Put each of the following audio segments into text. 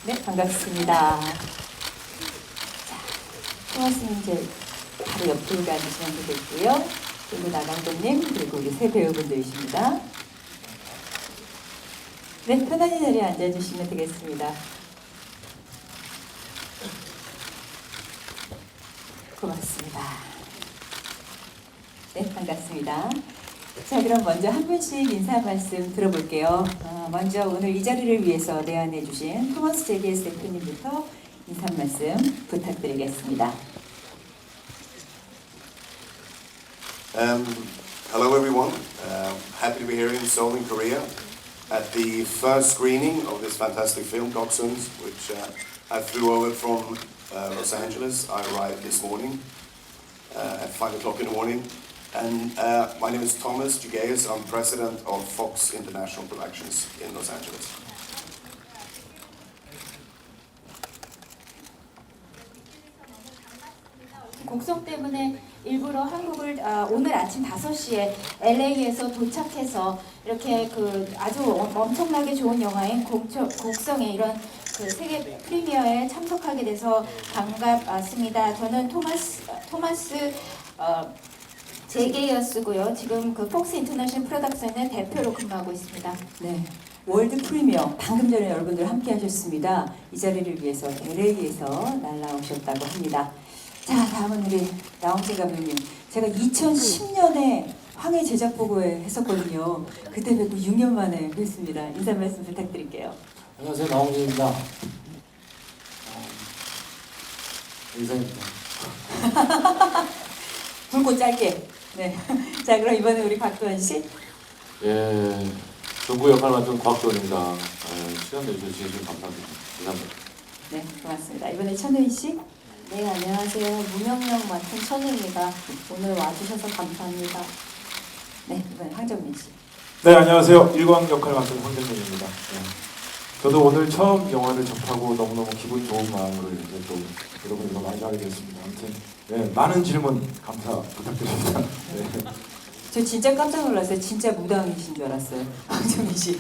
네, 반갑습니다. 자, 토마스님 이제 바로 옆으로 앉으시면 되겠고요. 그리고 나강도님, 그리고 우리 새 배우분들이십니다. 네, 편안히 자리에 앉아주시면 되겠습니다. 고맙습니다. 네, 반갑습니다. 자, 그럼 먼저 한 분씩 인사 말씀 들어볼게요. 먼저 오늘 이 자리를 위해서 내한해 주신 토마스 JDS 대표님부터 인사 말씀 부탁드리겠습니다. Hello everyone, happy to be here in Seoul in Korea at the first screening of this fantastic film, Goksuns, which I flew over from Los Angeles. I arrived this morning at 5 o'clock in the morning. And my name is Thomas Jugeus. I'm president of Fox International Productions in Los Angeles. 곡성 때문에 일부러 한국을 오늘 아침 5시에 LA에서 도착해서 이렇게 그 아주 엄청나게 좋은 영화인 곡성의 이런 그 세계 프리미어에 참석하게 돼서 반갑습니다. 저는 토마스 제게이어스고요. 지금 그 폭스 인터내셔널 프로덕션의 대표로 근무하고 있습니다. 네, 월드 프리미어 방금 전에 여러분들 함께 하셨습니다. 이 자리를 위해서 LA에서 날라오셨다고 합니다. 자, 다음은 우리 나홍진 감독님. 제가 2010년에 황해 제작 보고회 했었거든요. 그때 뵙고 6년 만에 뵙습니다. 인사 말씀 부탁드릴게요. 안녕하세요, 나홍진입니다. 인사입니다. 굵고 짧게. 네. 자, 그럼 이번에 우리 곽도원 씨. 예, 정구 역할 맡은 곽도원입니다. 시간 내주셔서 감사합니다. 감사합니다. 네, 고맙습니다. 이번에 천우희 씨. 네, 안녕하세요. 무명역 맡은 천우입니다. 오늘 와주셔서 감사합니다. 네, 이번에 황정민 씨. 네, 안녕하세요. 일광 역할 맡은 황정민입니다. 네. 저도 오늘 처음 영화를 접하고 너무너무 기분 좋은 마음으로 이제 또 여러분들과 많이 하게 됐습니다. 아무튼 네, 많은 질문 감사 부탁드립니다. 네. 저 진짜 깜짝 놀랐어요. 진짜 무당이신 줄 알았어요. 황정민 씨.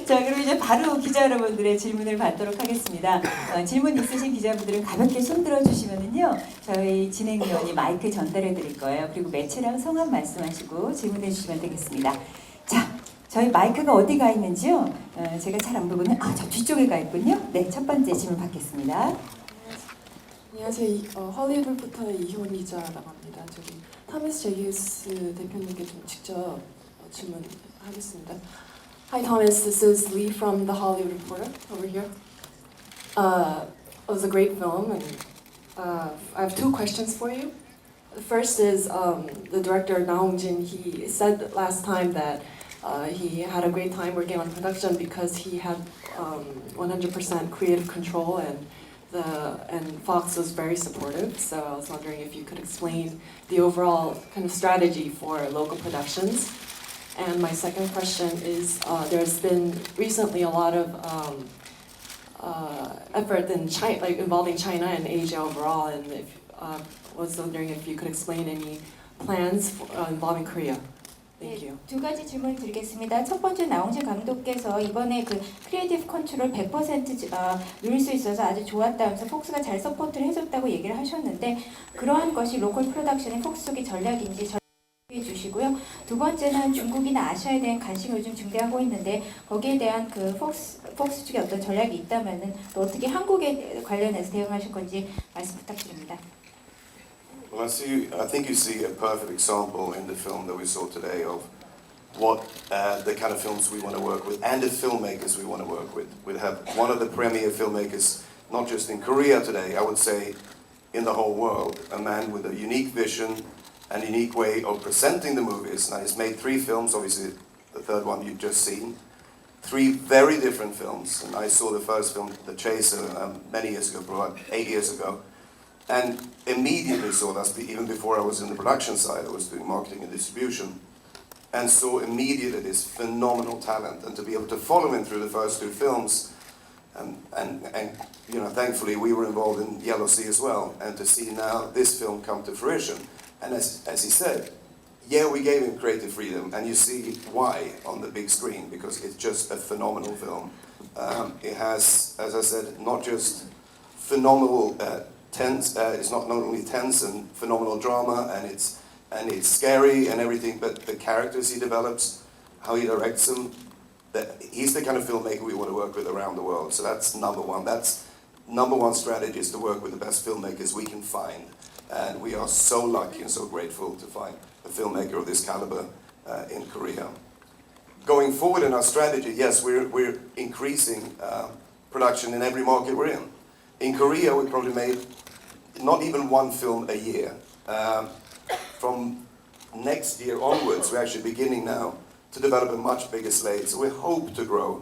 자, 그럼 이제 바로 기자 여러분들의 질문을 받도록 하겠습니다. 질문 있으신 기자분들은 가볍게 손 들어주시면은요, 저희 진행위원이 마이크 전달해 드릴 거예요. 그리고 매체랑 성함 말씀하시고 질문해 주시면 되겠습니다. 자, 저희 마이크가 어디 가 있는지요? 제가 잘 안 보고는 저 뒤쪽에 가 있군요. 네, 첫 번째 질문 받겠습니다. 안녕하세요. 헐리우드 리포터의 이효원 기자라고 합니다. 저기 토마스 제기우스 대표님께 좀 직접 질문하겠습니다. Hi Thomas, this is Lee from the Hollywood Reporter over here. It was a great film, and I have two questions for you. The first is the director Na Hong-jin. He said last time that he had a great time working on production because he had 100% creative control and Fox was very supportive. So I was wondering if you could explain the overall kind of strategy for local productions. And my second question is there's been recently a lot of effort in China, like involving China and Asia overall, and was wondering if you could explain any plans involving Korea. Thank you. 두 가지 질문 드리겠습니다. 첫 번째 나홍진 감독께서 이번에 그 크리에이티브 컨트롤 100% 누릴 수 있어서 아주 좋았다면서 폭스가 잘 서포트를 해줬다고 얘기를 하셨는데 그러한 것이 로컬 프로덕션의 폭스 쪽의 전략인지 전해 주시고요. 두 번째는 중국이나 아시아에 대한 관심을 요즘 증대하고 있는데 거기에 대한 그 폭스 쪽에 어떤 전략이 있다면은 또 어떻게 한국에 관련해서 대응하실 건지 말씀 부탁드립니다. Well, I think you see a perfect example in the film that we saw today of what the kind of films we want to work with and the filmmakers we want to work with. We have one of the premier filmmakers, not just in Korea today, I would say in the whole world, a man with a unique vision and unique way of presenting the movies. Now, he's made 3 films, obviously the third one you've just seen. 3 very different films, and I saw the first film, The Chaser, many years ago, about 8 years ago. And immediately saw that, even before I was in the production side, I was doing marketing and distribution, and saw immediately this phenomenal talent. And to be able to follow him through the first 2 films, and you know, thankfully we were involved in Yellow Sea as well, and to see now this film come to fruition. And as he said, yeah, we gave him creative freedom, and you see why on the big screen, because it's just a phenomenal film. It has, as I said, not just phenomenal tense. It's not only tense and phenomenal drama, and it's scary and everything, but the characters he develops, how he directs them. He's the kind of filmmaker we want to work with around the world. So that's number one. That's number one strategy, is to work with the best filmmakers we can find. And we are so lucky and so grateful to find a filmmaker of this caliber in Korea. Going forward in our strategy, yes, we're increasing production in every market we're in. In Korea, we probably made not even one film a year. From next year onwards, we're actually beginning now to develop a much bigger slate. So we hope to grow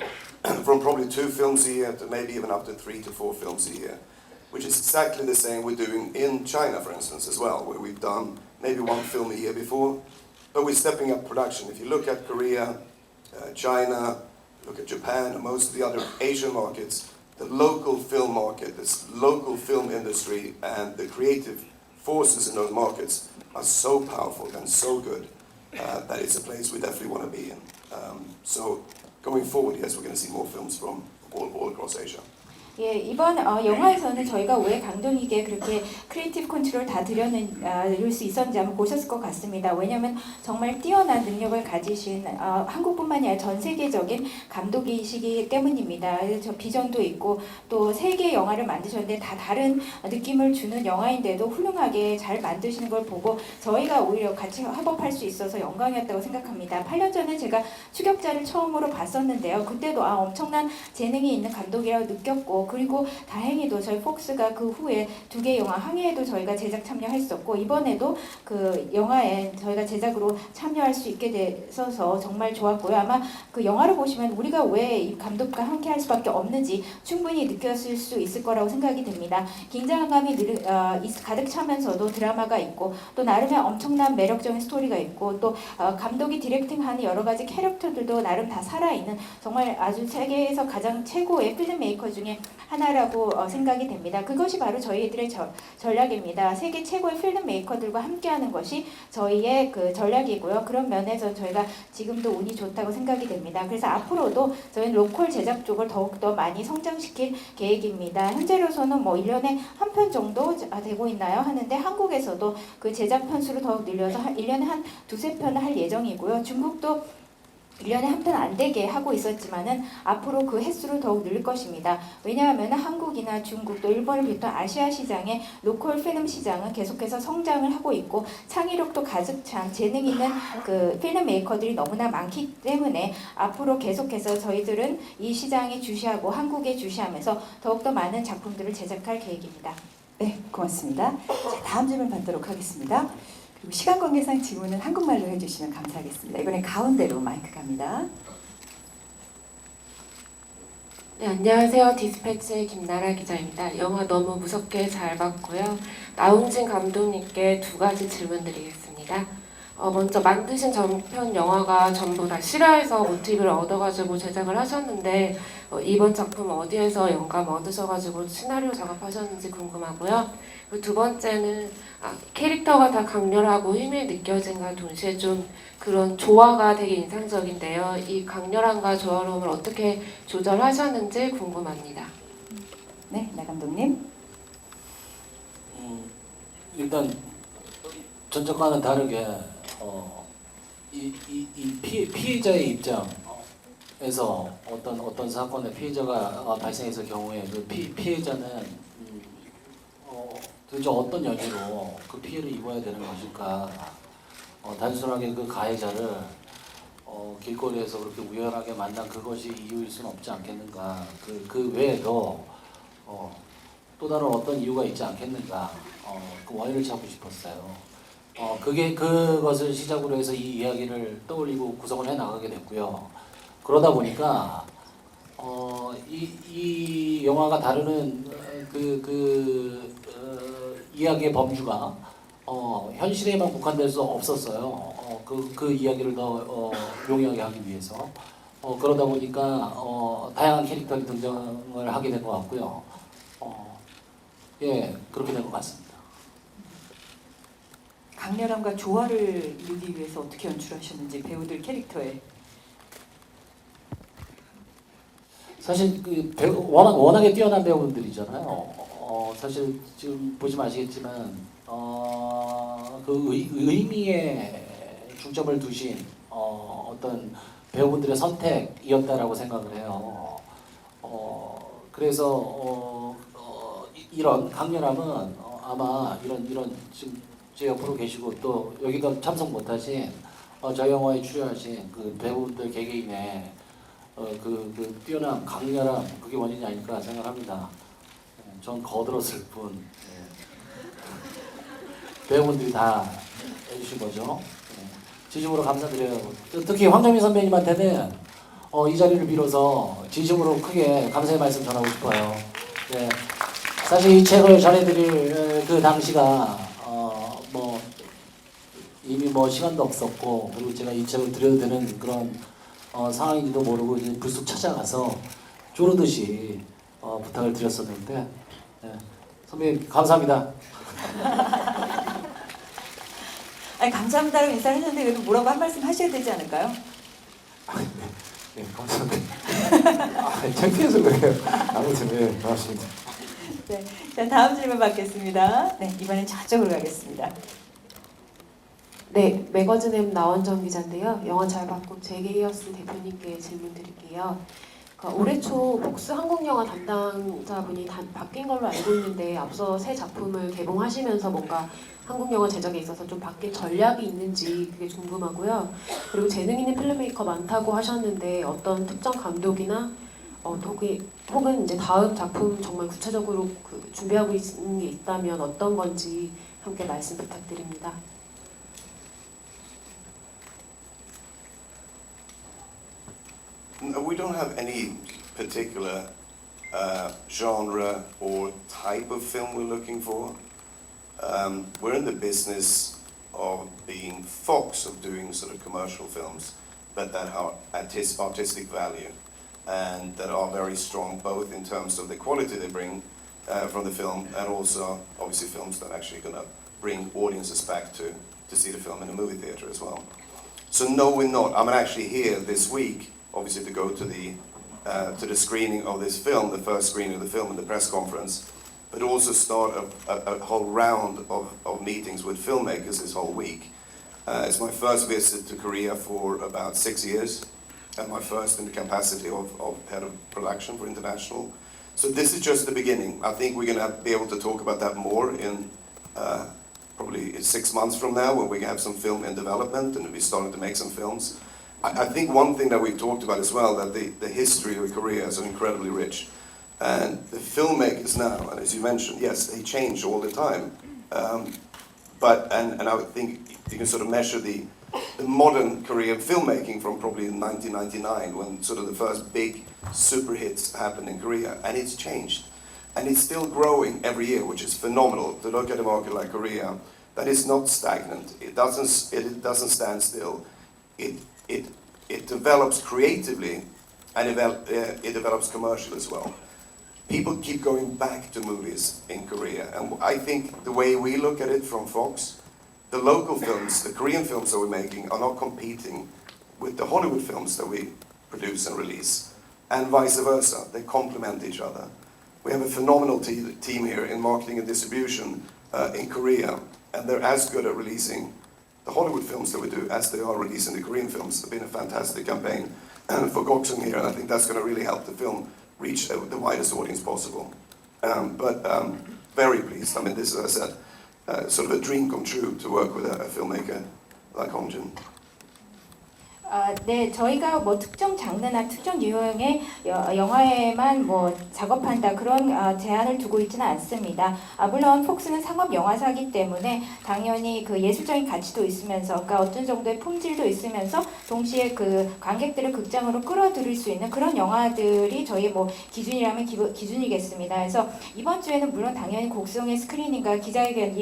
from probably 2 films a year to maybe even up to 3 to 4 films a year, which is exactly the same we're doing in China, for instance, as well, where we've done maybe 1 film a year before, but we're stepping up production. If you look at Korea, China, look at Japan, and most of the other Asian markets, the local film market, this local film industry, and the creative forces in those markets are so powerful and so good that it's a place we definitely want to be in. So going forward, yes, we're going to see more films from all across Asia. 예, 이번 영화에서는 저희가 왜 강동익에 그렇게 크리에이티브 컨트롤 다 들여낼 수 있었는지 한번 보셨을 것 같습니다. 왜냐하면 정말 뛰어난 능력을 가지신 한국뿐만이 아니라 전 세계적인 감독이시기 때문입니다. 저 비전도 있고 또 세 개의 영화를 만드셨는데 다 다른 느낌을 주는 영화인데도 훌륭하게 잘 만드시는 걸 보고 저희가 오히려 같이 협업할 수 있어서 영광이었다고 생각합니다. 8년 전에 제가 추격자를 처음으로 봤었는데요. 그때도 엄청난 재능이 있는 감독이라고 느꼈고, 그리고 다행히도 저희 폭스가 그 후에 2개 영화 항해에도 저희가 제작 참여했었고, 이번에도 그 영화에 저희가 제작으로 참여할 수 있게 돼서 정말 좋았고요. 아마 그 영화를 보시면 우리가 왜 이 감독과 함께 할 수밖에 없는지 충분히 느꼈을 수 있을 거라고 생각이 됩니다. 긴장감이 가득 차면서도 드라마가 있고, 또 나름의 엄청난 매력적인 스토리가 있고, 또 감독이 디렉팅하는 여러 가지 캐릭터들도 나름 다 살아있는 정말 아주 세계에서 가장 최고의 필름메이커 중에 하나라고 생각이 됩니다. 그것이 바로 저희들의 전략입니다. 세계 최고의 필름 메이커들과 함께하는 것이 저희의 그 전략이고요. 그런 면에서 저희가 지금도 운이 좋다고 생각이 됩니다. 그래서 앞으로도 저희는 로컬 제작 쪽을 더욱더 많이 성장시킬 계획입니다. 현재로서는 뭐 1년에 한 편 정도 되고 있나요? 하는데 한국에서도 그 제작 편수를 더욱 늘려서 1년에 한 2-3편을 할 예정이고요. 중국도 1년에 한 편 안 되게 하고 있었지만은 앞으로 그 횟수를 더욱 늘릴 것입니다. 왜냐하면 한국이나 중국 또 일본을 비롯한 아시아 시장의 로컬 필름 시장은 계속해서 성장을 하고 있고 창의력도 가득 찬 재능 있는 그 필름 메이커들이 너무나 많기 때문에 앞으로 계속해서 저희들은 이 시장에 주시하고 한국에 주시하면서 더욱더 많은 작품들을 제작할 계획입니다. 네, 고맙습니다. 자, 다음 질문 받도록 하겠습니다. 그리고 시간 관계상 질문은 한국말로 해주시면 감사하겠습니다. 이번엔 가운데로 마이크 갑니다. 네, 안녕하세요. 디스패치의 김나라 기자입니다. 영화 너무 무섭게 잘 봤고요. 나홍진 감독님께 2가지 질문 드리겠습니다. 먼저 만드신 전편 영화가 전부 다 실화에서 모티브를 얻어가지고 제작을 하셨는데 이번 작품 어디에서 영감 얻으셔가지고 시나리오 작업하셨는지 궁금하고요. 그리고 2번째는 캐릭터가 다 강렬하고 힘이 느껴진과 동시에 좀 그런 조화가 되게 인상적인데요. 이 강렬함과 조화로움을 어떻게 조절하셨는지 궁금합니다. 네, 나 감독님. 일단 전작과는 다르게 피해자의 입장에서 어떤 사건의 피해자가 발생했을 경우에 그 피해자는 도대체 어떤 여지로 그 피해를 입어야 되는 것일까? 단순하게 그 가해자를 길거리에서 그렇게 우연하게 만난 그것이 이유일 수는 없지 않겠는가? 그 외에도 또 다른 어떤 이유가 있지 않겠는가? 그 원인을 찾고 싶었어요. 그것을 시작으로 해서 이 이야기를 떠올리고 구성을 해 나가게 됐고요. 그러다 보니까 이 영화가 다루는 이야기의 범주가 현실에만 국한될 수 없었어요. 그 이야기를 더 용이하게 하기 위해서. 그러다 보니까 다양한 캐릭터들이 등장을 하게 된 것 같고요. 예, 그렇게 된 것 같습니다. 강렬함과 조화를 이루기 위해서 어떻게 연출하셨는지 배우들 캐릭터에. 사실 그 배우 워낙에 뛰어난 배우분들이잖아요. 사실 지금 보시면 아시겠지만 그 의미에 중점을 두신 어떤 배우분들의 선택이었다라고 생각을 해요. 그래서 이런 강렬함은 아마 이런 지금 제 옆으로 계시고 또 여기도 참석 못하신 저희 영화에 출연하신 그 배우분들 개개인의 그 뛰어난 강렬함 그게 원인이 아닐까 생각합니다. 전 거들었을 뿐 배우분들이 다 해주신 거죠. 진심으로 감사드려요. 특히 황정민 선배님한테는 이 자리를 빌어서 진심으로 크게 감사의 말씀 전하고 싶어요. 네. 사실 이 책을 전해드릴 그 당시가 뭐 이미 뭐 시간도 없었고 그리고 제가 이 책을 드려도 되는 그런 상황인지도 모르고 이제 불쑥 찾아가서 쪼르듯이 부탁을 드렸었는데 네. 선배님 감사합니다. 아니 감사합니다라고 인사를 했는데 그래도 뭐라고 한 말씀 하셔야 되지 않을까요? 네, 감사합니다. 창피해서 그래요. 아무튼 네, 고맙습니다. 네, 자 다음 질문 받겠습니다. 네, 이번엔 저쪽으로 가겠습니다. 네, 매거진M 나원정 기자인데요. 영화 잘 봤고 제게이어스 대표님께 질문 드릴게요. 올해 초 폭스 한국 영화 담당자분이 바뀐 걸로 알고 있는데 앞서 새 작품을 개봉하시면서 뭔가 한국 영화 제작에 있어서 좀 바뀐 전략이 있는지 그게 궁금하고요. 그리고 재능 있는 필름메이커 많다고 하셨는데 어떤 특정 감독이나 혹은 이제 다음 작품 정말 구체적으로 준비하고 있는 게 있다면 어떤 건지 함께 말씀 부탁드립니다. No, we don't have any particular genre or type of film we're looking for. We're in the business of being Fox, of doing sort of commercial films, but that have artistic value and that are very strong both in terms of the quality they bring from the film and also obviously films that are actually going to bring audiences back to see the film in a movie theater as well. So no, we're not. I'm actually here this week obviously to go to the screening of this film, the first screening of the film and the press conference, but also start a whole round of meetings with filmmakers this whole week. It's my first visit to Korea for about 6 years, and my first in the capacity of head of production for international. So this is just the beginning. I think we're going to be able to talk about that more in probably 6 months from now when we have some film in development and we're starting to make some films. I think one thing that we've talked about as well, that the history of Korea is incredibly rich. And the filmmakers now, and as you mentioned, yes, they change all the time. But I would think you can sort of measure the modern Korean filmmaking from probably in 1999 when sort of the first big super hits happened in Korea, and it's changed. And it's still growing every year, which is phenomenal. To look at a market like Korea, that is not stagnant. It doesn't stand still. It develops creatively, and it develops commercially as well. People keep going back to movies in Korea, and I think the way we look at it from Fox, the local films, the Korean films that we're making, are not competing with the Hollywood films that we produce and release, and vice versa. They complement each other. We have a phenomenal team here in marketing and distribution in Korea, and they're as good at releasing the Hollywood films that we do as they are releasing the Korean films. It's been a fantastic campaign for Goksung here, and I think that's going to really help the film reach the widest audience possible. But very pleased. I mean, this is, as I said, sort of a dream come true to work with a filmmaker like Hong Jin. 네, 저희가 뭐 특정 장르나 특정 유형의 영화에만 뭐 작업한다 그런 제한을 두고 있지는 않습니다. 물론 폭스는 상업 영화사이기 때문에 당연히 그 예술적인 가치도 있으면서, 그러니까 어떤 정도의 품질도 있으면서 동시에 그 관객들을 극장으로 끌어들일 수 있는 그런 영화들이 저희 뭐 기준이라면 기준이겠습니다. 그래서 이번 주에는 물론 당연히 곡성의 스크리닝과 기자회견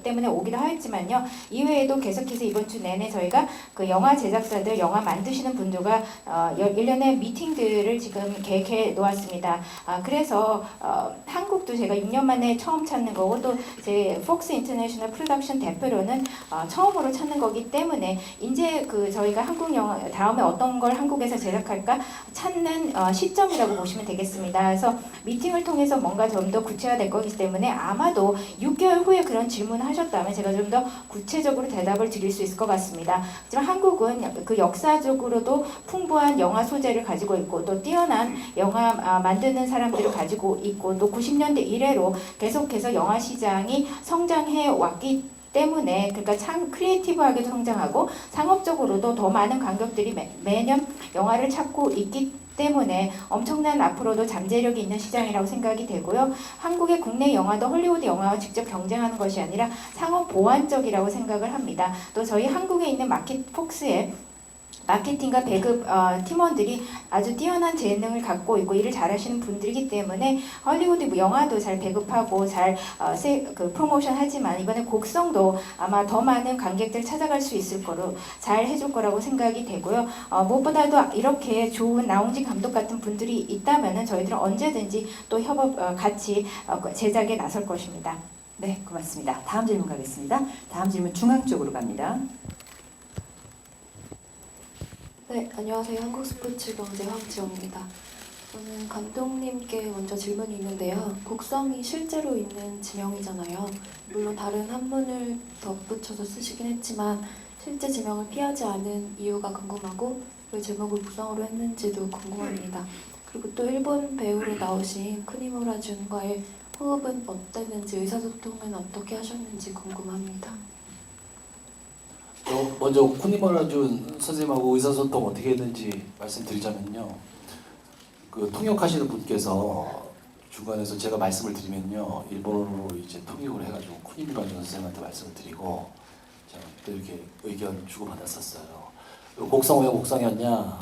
때문에 오기도 하였지만요. 이외에도 계속해서 이번 주 내내 저희가 그 영화 영화 제작사들, 영화 만드시는 분들과 1년의 미팅들을 지금 계획해 놓았습니다. 그래서 한국도 제가 6년 만에 처음 찾는 거고 또 제 폭스 인터내셔널 프로덕션 대표로는 처음으로 찾는 거기 때문에 이제 그 저희가 한국 영화 다음에 어떤 걸 한국에서 제작할까 찾는 시점이라고 보시면 되겠습니다. 그래서 미팅을 통해서 뭔가 좀 더 구체화될 거기 때문에 아마도 6개월 후에 그런 질문을 하셨다면 제가 좀 더 구체적으로 대답을 드릴 수 있을 것 같습니다. 하지만 한국은 그 역사적으로도 풍부한 영화 소재를 가지고 있고 또 뛰어난 영화 만드는 사람들을 가지고 있고 또 90년대 이래로 계속해서 영화 시장이 성장해 왔기 때문에 그러니까 참 크리에이티브하게도 성장하고 상업적으로도 더 많은 관객들이 매년 영화를 찾고 있기 때문에 엄청난 앞으로도 잠재력이 있는 시장이라고 생각이 되고요. 한국의 국내 영화도 헐리우드 영화와 직접 경쟁하는 것이 아니라 상업 보완적이라고 생각을 합니다. 또 저희 한국에 있는 폭스의 마케팅과 배급 팀원들이 아주 뛰어난 재능을 갖고 있고 일을 잘하시는 분들이기 때문에 헐리우드 영화도 잘 배급하고 잘 프로모션 하지만 이번에 곡성도 아마 더 많은 관객들 찾아갈 수 있을 거로 잘 해줄 거라고 생각이 되고요. 무엇보다도 이렇게 좋은 나홍진 감독 같은 분들이 있다면은 저희들은 언제든지 또 협업 같이 제작에 나설 것입니다. 네, 고맙습니다. 다음 질문 가겠습니다. 다음 질문 중앙 쪽으로 갑니다. 네, 안녕하세요. 한국스포츠경제 황지영입니다. 저는 감독님께 먼저 질문이 있는데요. 곡성이 실제로 있는 지명이잖아요. 물론 다른 한문을 덧붙여서 쓰시긴 했지만 실제 지명을 피하지 않은 이유가 궁금하고 왜 제목을 곡성으로 했는지도 궁금합니다. 그리고 또 일본 배우로 나오신 쿠니무라 준과의 호흡은 어땠는지 의사소통은 어떻게 하셨는지 궁금합니다. 먼저 쿠니무라 준 선생님하고 의사소통 어떻게 했는지 말씀드리자면요. 그 통역하시는 분께서 중간에서 제가 말씀을 드리면요, 일본어로 이제 통역을 해가지고 쿠니무라 준 선생님한테 말씀을 드리고 제가 또 이렇게 의견 주고받았었어요. 곡성 왜 곡성이었냐?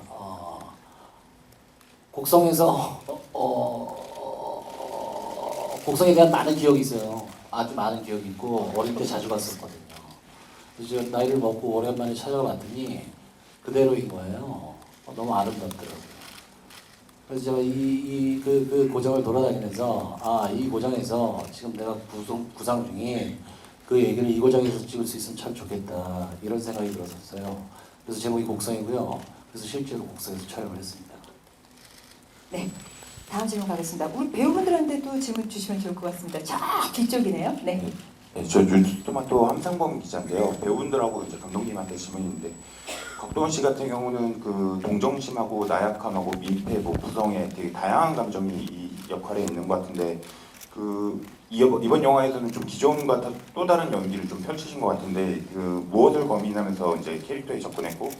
곡성에서 곡성에 대한 많은 기억이 있어요. 아주 많은 기억이 있고 어릴 때 자주 갔었거든요. 그래서 나이를 먹고 오랜만에 찾아봤더니 그대로인 거예요. 너무 아름답더라고요. 그래서 제가 그 고장을 돌아다니면서 이 고장에서 지금 내가 구상 중에 그 얘기를 이 고장에서 찍을 수 있으면 참 좋겠다 이런 생각이 들었었어요. 그래서 제목이 곡성이고요. 그래서 실제로 곡성에서 촬영을 했습니다. 네, 다음 질문 가겠습니다. 우리 배우분들한테도 질문 주시면 좋을 것 같습니다. 저 뒤쪽이네요. 네. 네, 저 뉴스토마토 함상범 기자인데요. 배우분들하고 이제 감독님한테 질문인데, 곽도원 씨 같은 경우는 그 동정심하고 나약함하고 민폐, 뭐 구성에 되게 다양한 감정이 이 역할에 있는 것 같은데, 그 이번 영화에서는 좀 기존과 또 다른 연기를 좀 펼치신 것 같은데, 그 무엇을 고민하면서 이제 캐릭터에 접근했고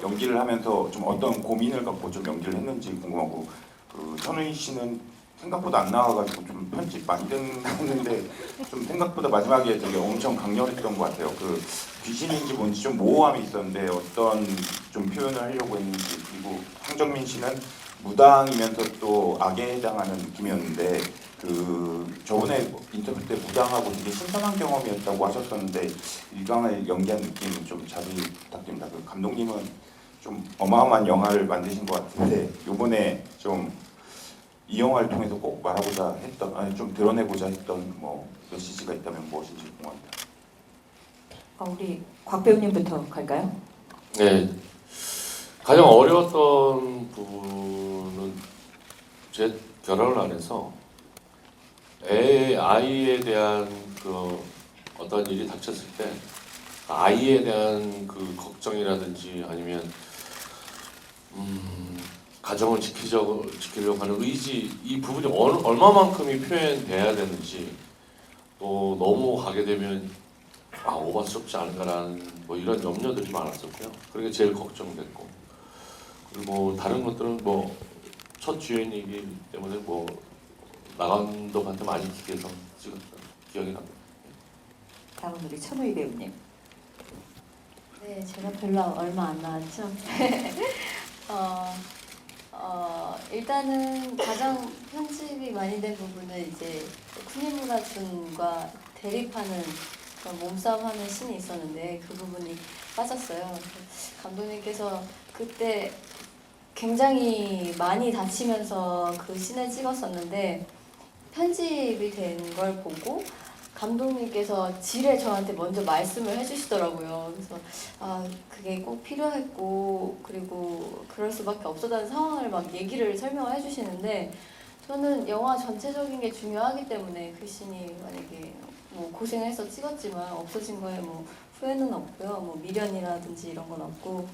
연기를 하면서 좀 어떤 고민을 갖고 좀 연기를 했는지 궁금하고, 그 천우희 씨는 생각보다 안 나와가지고 좀 편집 많이 됐는데 좀 생각보다 마지막에 되게 엄청 강렬했던 것 같아요. 그 귀신인지 뭔지 좀 모호함이 있었는데 어떤 좀 표현을 하려고 했는지, 그리고 황정민 씨는 무당이면서 또 악에 해당하는 느낌이었는데 그 저번에 인터뷰 때 무당하고 되게 신선한 경험이었다고 하셨었는데 일광을 연기한 느낌 좀 자세히 부탁드립니다. 그 감독님은 좀 어마어마한 영화를 만드신 것 같은데 이번에 좀 이 영화를 통해서 꼭 말하고자 했던, 아니 좀 드러내고자 했던 뭐 메시지가 있다면 무엇인지 궁금합니다. 우리 곽 배우님부터 갈까요? 네, 가장 어려웠던 부분은 제 결혼을 안 해서 아이에 대한 그 어떤 일이 닥쳤을 때 아이에 대한 그 걱정이라든지 아니면 가정을 지키려고 하는 의지, 이 부분이 얼마만큼이 표현돼야 되는지, 또 너무 가게 되면 오바스럽지 않은가라는 뭐 이런 염려들이 많았었고요. 그게 제일 걱정됐고, 그리고 다른 것들은 뭐 첫 주연이기 때문에 뭐 나감독한테 많이 기대서 찍었던 기억이 납니다. 다음은 우리 천우희 배우님. 네, 제가 별로 얼마 안 나왔죠. 일단은 가장 편집이 많이 된 부분은 이제 쿠니무라 준과 대립하는 그런 몸싸움하는 씬이 있었는데 그 부분이 빠졌어요. 감독님께서 그때 굉장히 많이 다치면서 그 씬을 찍었었는데 편집이 된 걸 보고 감독님께서 지레 저한테 먼저 말씀을 해주시더라고요. 그래서 그게 꼭 필요했고 그리고 그럴 수밖에 없었다는 상황을 막 얘기를 설명을 해주시는데 저는 영화 전체적인 게 중요하기 때문에 그 씬이 만약에 뭐 고생해서 찍었지만 없어진 거에 뭐 후회는 없고요. 뭐 미련이라든지 이런 건 없고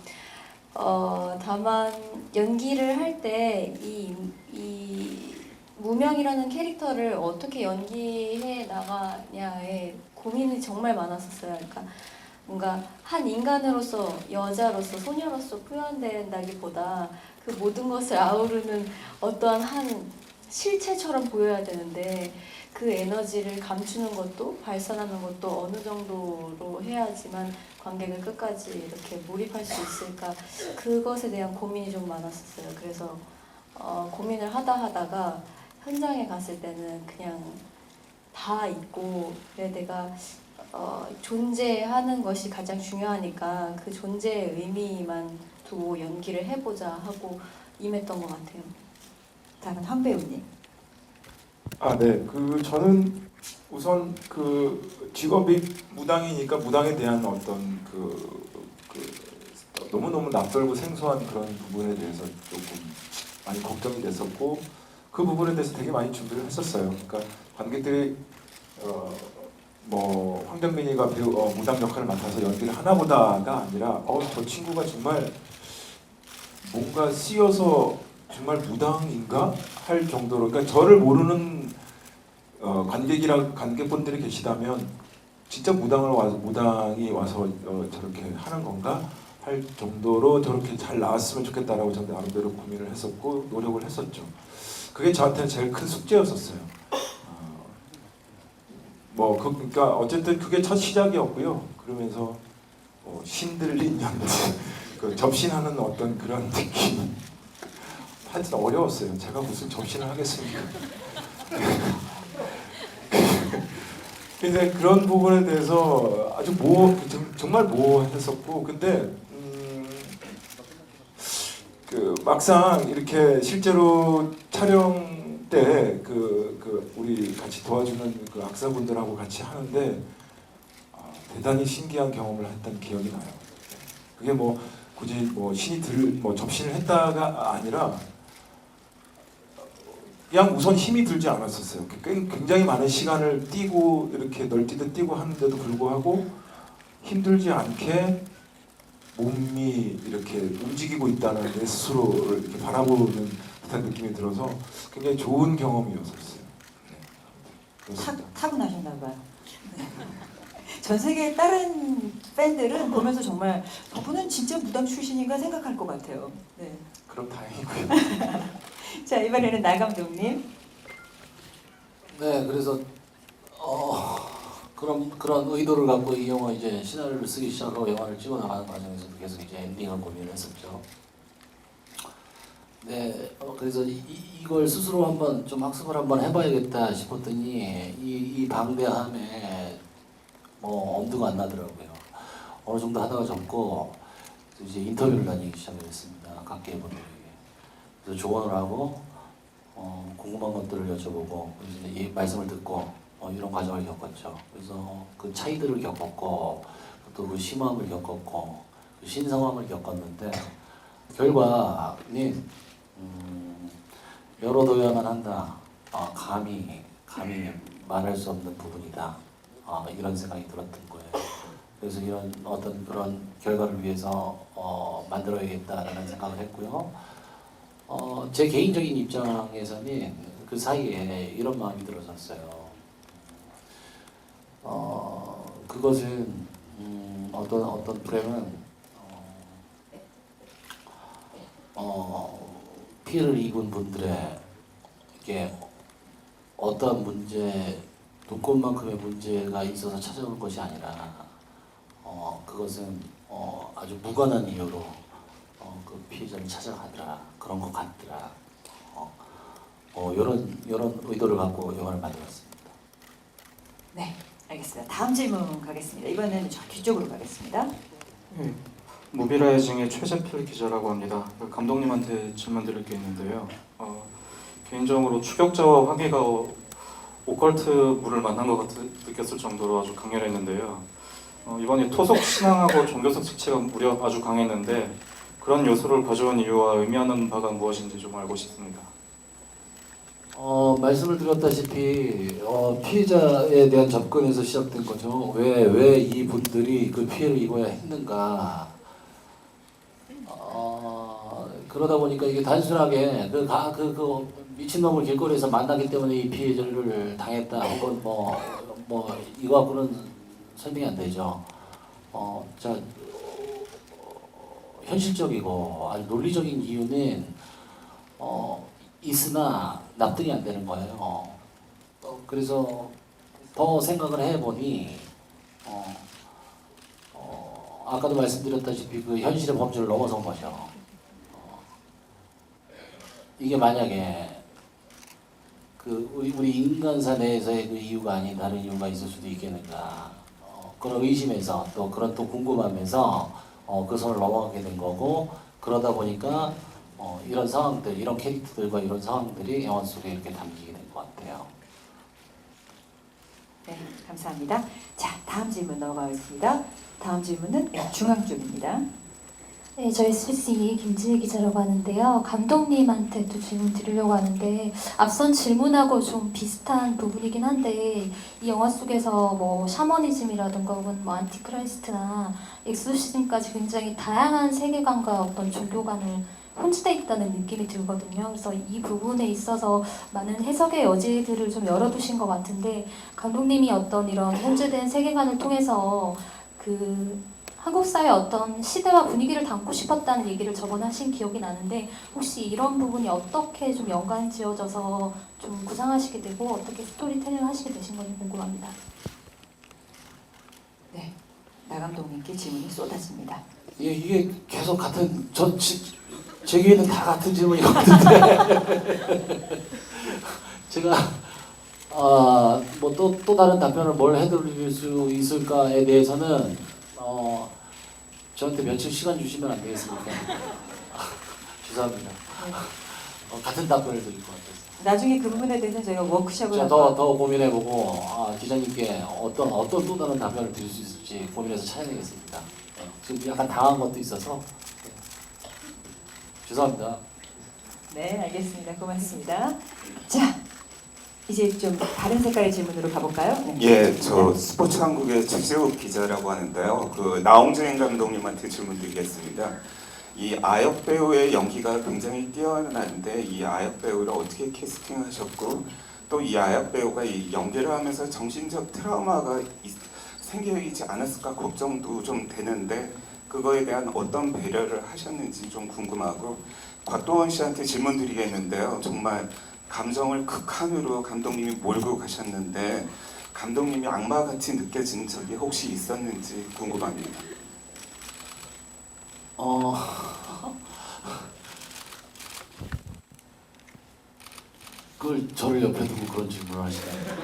다만 연기를 할 때 이 무명이라는 캐릭터를 어떻게 연기해 나가냐에 고민이 정말 많았었어요. 그러니까 뭔가 한 인간으로서 여자로서 소녀로서 표현된다기보다 그 모든 것을 아우르는 어떠한 한 실체처럼 보여야 되는데 그 에너지를 감추는 것도 발산하는 것도 어느 정도로 해야지만 관객을 끝까지 이렇게 몰입할 수 있을까 그것에 대한 고민이 좀 많았었어요. 그래서 고민을 하다가 현장에 갔을 때는 그냥 다 있고 그래 내가 존재하는 것이 가장 중요하니까 그 존재의 의미만 두고 연기를 해보자 하고 임했던 것 같아요. 다른 한 배우님. 네. 저는 우선 그 직업이 무당이니까 무당에 대한 어떤 너무너무 낯설고 생소한 그런 부분에 대해서 조금 많이 걱정이 됐었고 그 부분에 대해서 되게 많이 준비를 했었어요. 그러니까 관객들이 뭐 황정민이가 무당 역할을 맡아서 연기를 하나보다가 아니라 저 친구가 정말 뭔가 쓰여서 정말 무당인가 할 정도로 그러니까 저를 모르는 관객분들이 계시다면 진짜 무당이 와서 저렇게 하는 건가 할 정도로 저렇게 잘 나왔으면 좋겠다라고 저는 나름대로 고민을 했었고 노력을 했었죠. 그게 저한테는 제일 큰 숙제였었어요. 그러니까 어쨌든 그게 첫 시작이었고요. 그러면서 신들린 연기, 접신하는 어떤 그런 느낌. 하여튼 어려웠어요. 제가 무슨 접신을 하겠습니까? 근데 그런 부분에 대해서 아주 정말 모호했었고, 근데 막상 이렇게 실제로 촬영 때 우리 같이 도와주는 그 악사분들하고 같이 하는데 대단히 신기한 경험을 했던 기억이 나요. 그게 굳이 신이 접신을 했다가 아니라 그냥 우선 힘이 들지 않았었어요. 굉장히 많은 시간을 뛰고 이렇게 널뛰듯 뛰고 하는데도 불구하고 힘들지 않게 몸이 이렇게 움직이고 있다는 내 스스로를 이렇게 바라보는 듯한 느낌이 들어서 굉장히 좋은 경험이었었어요. 네, 타고나셨나 봐요. 네. 전 세계 다른 팬들은 보면서 정말 저분은 진짜 무당 출신인가 생각할 것 같아요. 네. 그럼 다행이고요. 자, 이번에는 나 감독님. 네, 그래서 그런 의도를 갖고 이 영화 이제 시나리오를 쓰기 시작하고 영화를 찍어 나가는 과정에서 계속 이제 엔딩을 고민을 했었죠. 네, 그래서 이걸 스스로 한번 좀 학습을 한번 해봐야겠다 싶었더니 이 방대함에 엄두가 안 나더라고요. 어느 정도 하다가 접고 이제 인터뷰를 다니기 시작했습니다. 각계의 분들에게. 그래서 조언을 하고 궁금한 것들을 여쭤보고 이제 이 말씀을 듣고 이런 과정을 겪었죠. 그래서 그 차이들을 겪었고 또 그 심함을 겪었고 그 신성함을 겪었는데 결과는 열어둬야만 한다. 감히 말할 수 없는 부분이다. 이런 생각이 들었던 거예요. 그래서 이런 어떤 그런 결과를 위해서 만들어야겠다라는 생각을 했고요. 제 개인적인 입장에서는 그 사이에 이런 마음이 들어졌어요. 그것은 어떤 프레임은 피해를 입은 분들에게 어떤 문제, 눈꽃만큼의 문제가 있어서 찾아온 것이 아니라 그것은 아주 무관한 이유로 그 피해자를 찾아가더라, 그런 것 같더라. 이런 의도를 갖고 영화를 만들었습니다. 네, 알겠습니다. 다음 질문 가겠습니다. 이번에는 저 뒤쪽으로 가겠습니다. 네, 무비라이징의 최재필 기자라고 합니다. 감독님한테 질문 드릴 게 있는데요. 개인적으로 추격자와 화기가 오컬트 물을 만난 것 느꼈을 정도로 아주 강렬했는데요. 이번에 토속 신앙하고 종교적 색채가 무려 아주 강했는데 그런 요소를 가져온 이유와 의미하는 바가 무엇인지 좀 알고 싶습니다. 말씀을 드렸다시피 피해자에 대한 접근에서 시작된 거죠. 왜 이 분들이 그 피해를 입어야 했는가. 그러다 보니까 이게 단순하게 그 미친놈을 길거리에서 만나기 때문에 이 피해를 당했다 혹은 뭐 이거 갖고는 설명이 안 되죠. 현실적이고 아주 논리적인 이유는 있으나 납득이 안 되는 거예요. 그래서 더 생각을 해보니 아까도 말씀드렸다시피 그 현실의 범주를 넘어선 거죠. 이게 만약에 우리 인간사 내에서의 그 이유가 아닌 다른 이유가 있을 수도 있겠는가. 그런 의심에서 또 그런 또 궁금함에서 그 선을 넘어가게 된 거고, 그러다 보니까 이런 상황들, 이런 캐릭터들과 이런 상황들이 영화 속에 이렇게 담기게 된 것 같아요. 네, 감사합니다. 자, 다음 질문 넘어가겠습니다. 다음 질문은 중앙 쪽입니다. 네, 저 SBC 김지혜 기자라고 하는데요. 감독님한테 또 질문 드리려고 하는데 앞선 질문하고 좀 비슷한 부분이긴 한데 이 영화 속에서 뭐 샤머니즘이라든가 혹은 뭐 안티크라이스트나 엑소시즘까지 굉장히 다양한 세계관과 어떤 종교관을 혼재돼 있다는 느낌이 들거든요. 그래서 이 부분에 있어서 많은 해석의 여지들을 좀 열어두신 것 같은데 감독님이 어떤 이런 혼재된 세계관을 통해서 한국 사회 어떤 시대와 분위기를 담고 싶었다는 얘기를 저번에 하신 기억이 나는데 혹시 이런 부분이 어떻게 좀 연관 지어져서 좀 구상하시게 되고 어떻게 스토리텔링 하시게 되신 건지 궁금합니다. 네, 나 감독님께 질문이 쏟아집니다. 이게 계속 같은 제 귀에는 다 같은 질문이 같은데 제가 뭐 또 다른 답변을 뭘 해드릴 수 있을까에 대해서는 저한테 며칠 시간 주시면 안 되겠습니까? 죄송합니다. 같은 답변을 드릴 것 같아서. 나중에 그 부분에 대해서 저희가 워크숍을 제가 더 고민해보고 기자님께 어떤 또 다른 답변을 드릴 수 있을지 고민해서 찾아내겠습니다. 지금 약간 당한 것도 있어서 죄송합니다. 네, 알겠습니다. 고맙습니다. 자, 이제 좀 다른 색깔의 질문으로 가볼까요? 네. 예, 저 스포츠 한국의 최재욱 기자라고 하는데요. 나홍진 감독님한테 질문드리겠습니다. 이 아역 배우의 연기가 굉장히 뛰어난데 이 아역 배우를 어떻게 캐스팅하셨고 또 이 아역 배우가 이 연기를 하면서 정신적 트라우마가 생기지 않았을까 걱정도 좀 되는데 그거에 대한 어떤 배려를 하셨는지 좀 궁금하고 곽도원 씨한테 질문드리겠는데요. 정말 감정을 극한으로 감독님이 몰고 가셨는데 감독님이 악마같이 느껴진 적이 혹시 있었는지 궁금합니다. 그걸 저를 옆에 두고 그런 질문을 하시나요?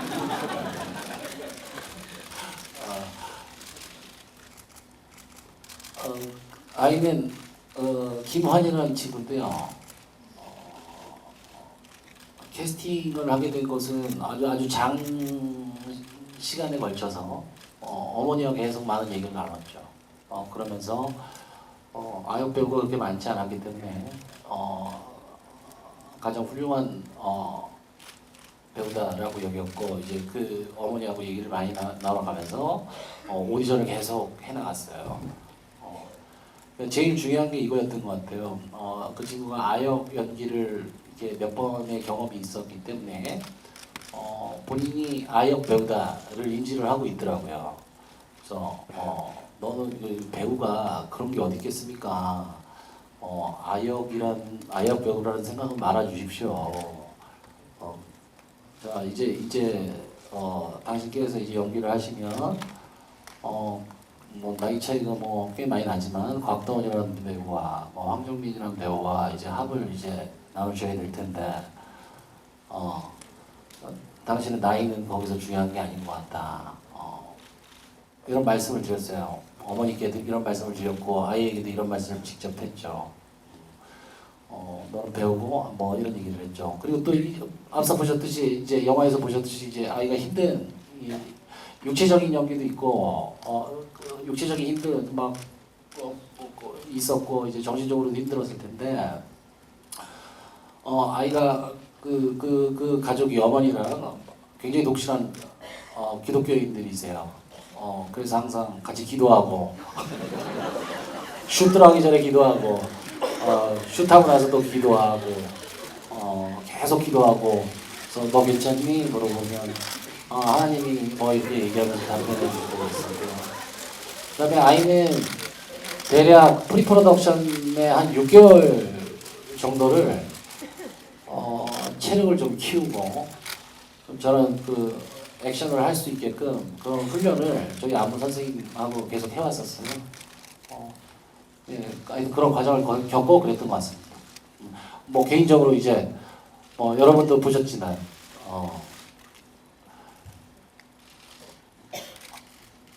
아이는 김환이라는 친구인데요. 캐스팅을 하게 된 것은 아주 시간에 걸쳐서 어머니와 계속 많은 얘기를 나눴죠. 그러면서 아역 배우가 그렇게 많지 않았기 때문에 가장 훌륭한 배우다라고 여겼고 이제 그 어머니하고 얘기를 많이 나눠가면서 오디션을 계속 해나갔어요. 제일 중요한 게 이거였던 것 같아요. 그 친구가 아역 연기를 이렇게 몇 번의 경험이 있었기 때문에 본인이 아역 배우다를 인지를 하고 있더라고요. 그래서 너는 그 배우가 그런 게 어디 있겠습니까? 아역 배우라는 생각은 말아 주십시오. 자 이제 당신께서 이제 연기를 하시면 뭐 나이 차이가 뭐 꽤 많이 나지만 곽도원이라는 배우와 황정민이라는 배우와 이제 합을 이제 나누셔야 될 텐데 당신의 나이는 거기서 중요한 게 아닌 것 같다. 이런 말씀을 드렸어요. 어머니께도 이런 말씀을 드렸고 아이에게도 이런 말씀을 직접 했죠. 너는 배우고 뭐 이런 얘기를 했죠. 그리고 또 앞서 보셨듯이 이제 영화에서 보셨듯이 이제 아이가 힘든 육체적인 연기도 있고 그 육체적인 힘든 막 있었고 이제 정신적으로도 힘들었을 텐데 아이가 그 가족이 어머니랑 굉장히 독실한 기독교인들이세요. 그래서 항상 같이 기도하고 슛 들어가기 전에 기도하고 슛하고 나서도 기도하고 계속 기도하고 그래서 너 괜찮니? 물어보면 하나님이 뭐 이렇게 얘기하면서 답변해 주고 있었고요. 그다음에 아이는 대략 프리프로덕션의 한 6개월 정도를 체력을 좀 키우고 저는 그 액션을 할 수 있게끔 그런 훈련을 저희 안무 선생님하고 계속 해왔었어요. 예, 그런 과정을 겪고 그랬던 것 같습니다. 뭐 개인적으로 이제 여러분도 보셨지만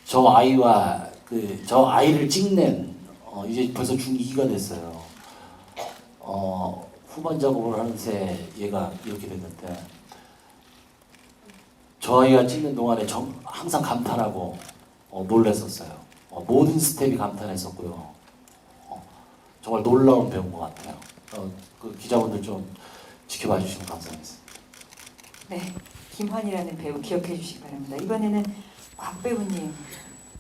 저 아이와 저 아이를 찍는 이제 벌써 중2가 됐어요. 후반 작업을 하는새 얘가 이렇게 됐는데 저 아이가 찍는 동안에 항상 감탄하고 놀랬었어요. 모든 스텝이 감탄했었고요. 정말 놀라운 배우인 것 같아요. 그 기자분들 좀 지켜봐 주시면 감사하겠습니다. 네, 김환이라는 배우 기억해 주시기 바랍니다. 이번에는 곽 배우님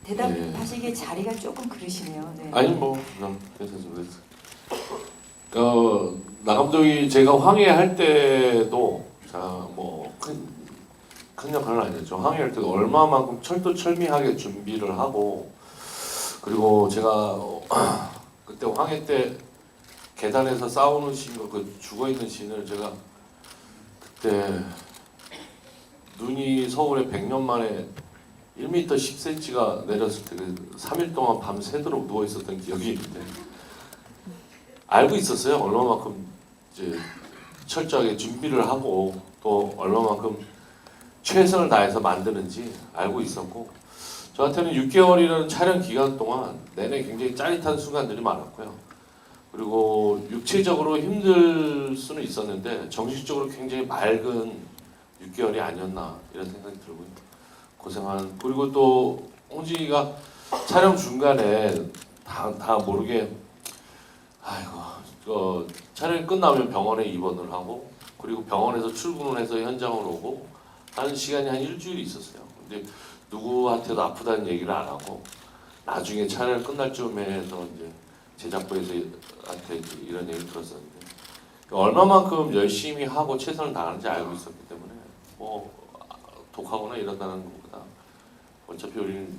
대답하시기에 자리가 조금 그러시네요. 네. 아니 뭐 그냥 괜찮습니다. 나 감독이 제가 황해 때도 큰 역할은 아니었죠. 황해 할 때도 얼마만큼 철두철미하게 준비를 하고 그리고 제가 그때 황해 때 계단에서 싸우는 씬과 그 죽어있는 씬을 제가 그때 눈이 서울에 100년 만에 1m 10cm가 내렸을 때 3일 동안 밤새도록 누워있었던 기억이 있는데 알고 있었어요. 얼마만큼 이제 철저하게 준비를 하고 또 얼마만큼 최선을 다해서 만드는지 알고 있었고 저한테는 6개월이라는 촬영 기간 동안 내내 굉장히 짜릿한 순간들이 많았고요. 그리고 육체적으로 힘들 수는 있었는데 정신적으로 굉장히 맑은 6개월이 아니었나 이런 생각이 들고요. 고생한 그리고 또 홍진이가 촬영 중간에 다 모르게 촬영이 끝나면 병원에 입원을 하고 그리고 병원에서 출근을 해서 현장을 오고 하는 시간이 한 일주일이 있었어요. 근데 누구한테도 아프다는 얘기를 안 하고 나중에 촬영 끝날 쯤에 해서 이제 제작부에서한테 이런 얘기를 들었었는데 얼마만큼 열심히 하고 최선을 다하는지 알고 있었기 때문에 뭐 독하거나 이런다는 것보다 어차피 우리는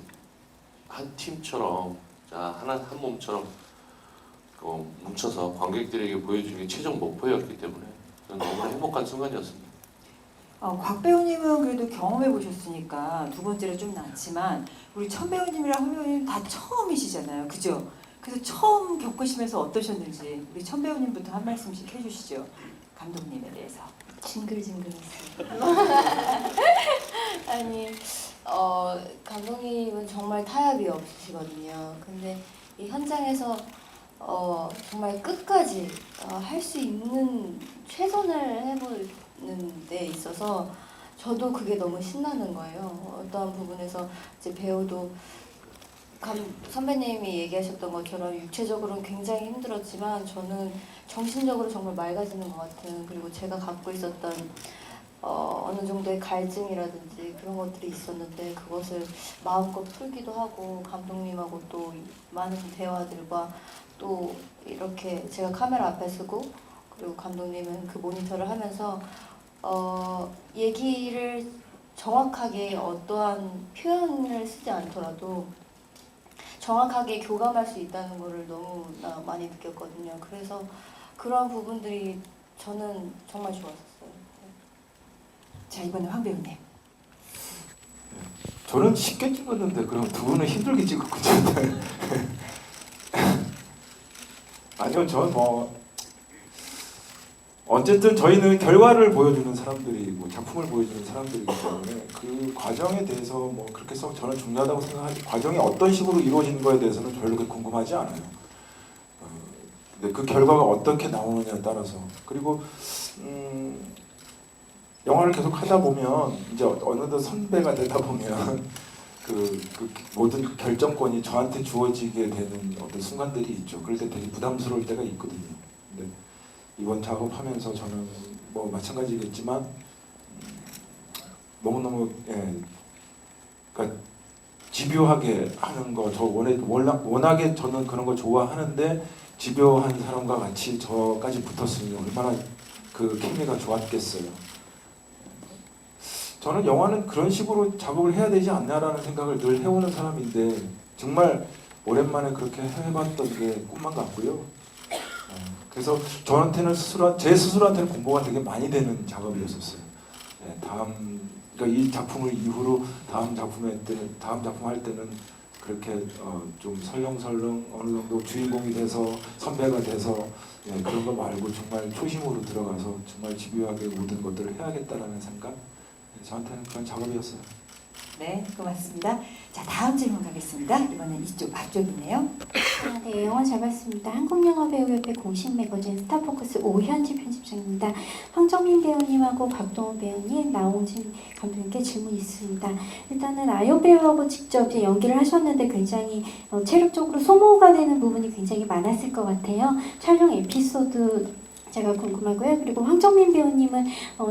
한 팀처럼 한 몸처럼 뭉쳐서 관객들에게 보여주는 게 최종 목표였기 때문에 저는 너무 행복한 순간이었습니다. 곽 배우님은 그래도 경험해 보셨으니까 두 번째로 좀 낫지만 우리 천 배우님이랑 황 배우님 다 처음이시잖아요, 그죠? 그래서 처음 겪으시면서 어떠셨는지 우리 천 배우님부터 한 말씀씩 해주시죠. 감독님에 대해서. 징글징글했어요. 아니 감독님은 정말 타협이 없으시거든요. 근데 이 현장에서 정말 끝까지 할 수 있는 최선을 해보는 데 있어서 저도 그게 너무 신나는 거예요. 어떠한 부분에서 이제 배우도 선배님이 얘기하셨던 것처럼 육체적으로는 굉장히 힘들었지만 저는 정신적으로 정말 맑아지는 것 같은 그리고 제가 갖고 있었던 어느 정도의 갈증이라든지 그런 것들이 있었는데 그것을 마음껏 풀기도 하고 감독님하고 또 많은 대화들과 또 이렇게 제가 카메라 앞에 서고 그리고 감독님은 그 모니터를 하면서 얘기를 정확하게 어떠한 표현을 쓰지 않더라도 정확하게 교감할 수 있다는 것을 너무나 많이 느꼈거든요. 그래서 그런 부분들이 저는 정말 좋았었어요. 자, 이번에 황 배우님. 저는 쉽게 찍었는데 그럼 두 분은 힘들게 찍었군요. 아니요, 저는 어쨌든 저희는 결과를 보여주는 사람들이고 작품을 보여주는 사람들이기 때문에 그 과정에 대해서 뭐 그렇게 썩 저는 중요하다고 생각하지, 과정이 어떤 식으로 이루어지는 거에 대해서는 별로 그렇게 궁금하지 않아요. 근데 그 결과가 어떻게 나오느냐에 따라서, 그리고 영화를 계속 하다 보면 이제 어느덧 선배가 되다 보면 그 모든 그 결정권이 저한테 주어지게 되는 어떤 순간들이 있죠. 그럴 때 되게 부담스러울 때가 있거든요. 근데 이번 작업하면서 저는 뭐 마찬가지겠지만 너무너무 그러니까 집요하게 하는 거, 저 워낙에 저는 그런 거 좋아하는데 집요한 사람과 같이 저까지 붙었으니 얼마나 그 케미가 좋았겠어요. 저는 영화는 그런 식으로 작업을 해야 되지 않나라는 생각을 늘 해오는 사람인데 정말 오랜만에 그렇게 해봤던 게 꿈만 같고요. 그래서 저한테는 제 스스로한테는 공부가 되게 많이 되는 작업이었었어요. 그러니까 이 작품을 이후로 다음 작품 할 때는 그렇게 좀 설렁설렁 어느 정도 주인공이 돼서 선배가 돼서 그런 거 말고 정말 초심으로 들어가서 정말 집요하게 모든 것들을 해야겠다라는 생각. 저한테는 그런 작업이었어요. 네, 고맙습니다. 자, 다음 질문 가겠습니다. 이번엔 이쪽 앞쪽이네요. 네, 영화 잘 봤습니다. 한국영화배우협회 공식 매거진 스타포커스 오현지 편집장입니다. 황정민 배우님하고 박동원 배우님, 나홍진 감독님께 질문이 있습니다. 일단은 아역 배우하고 직접 이제 연기를 하셨는데 굉장히 체력적으로 소모가 되는 부분이 굉장히 많았을 것 같아요. 촬영 에피소드 제가 궁금하고요. 그리고 황정민 배우님은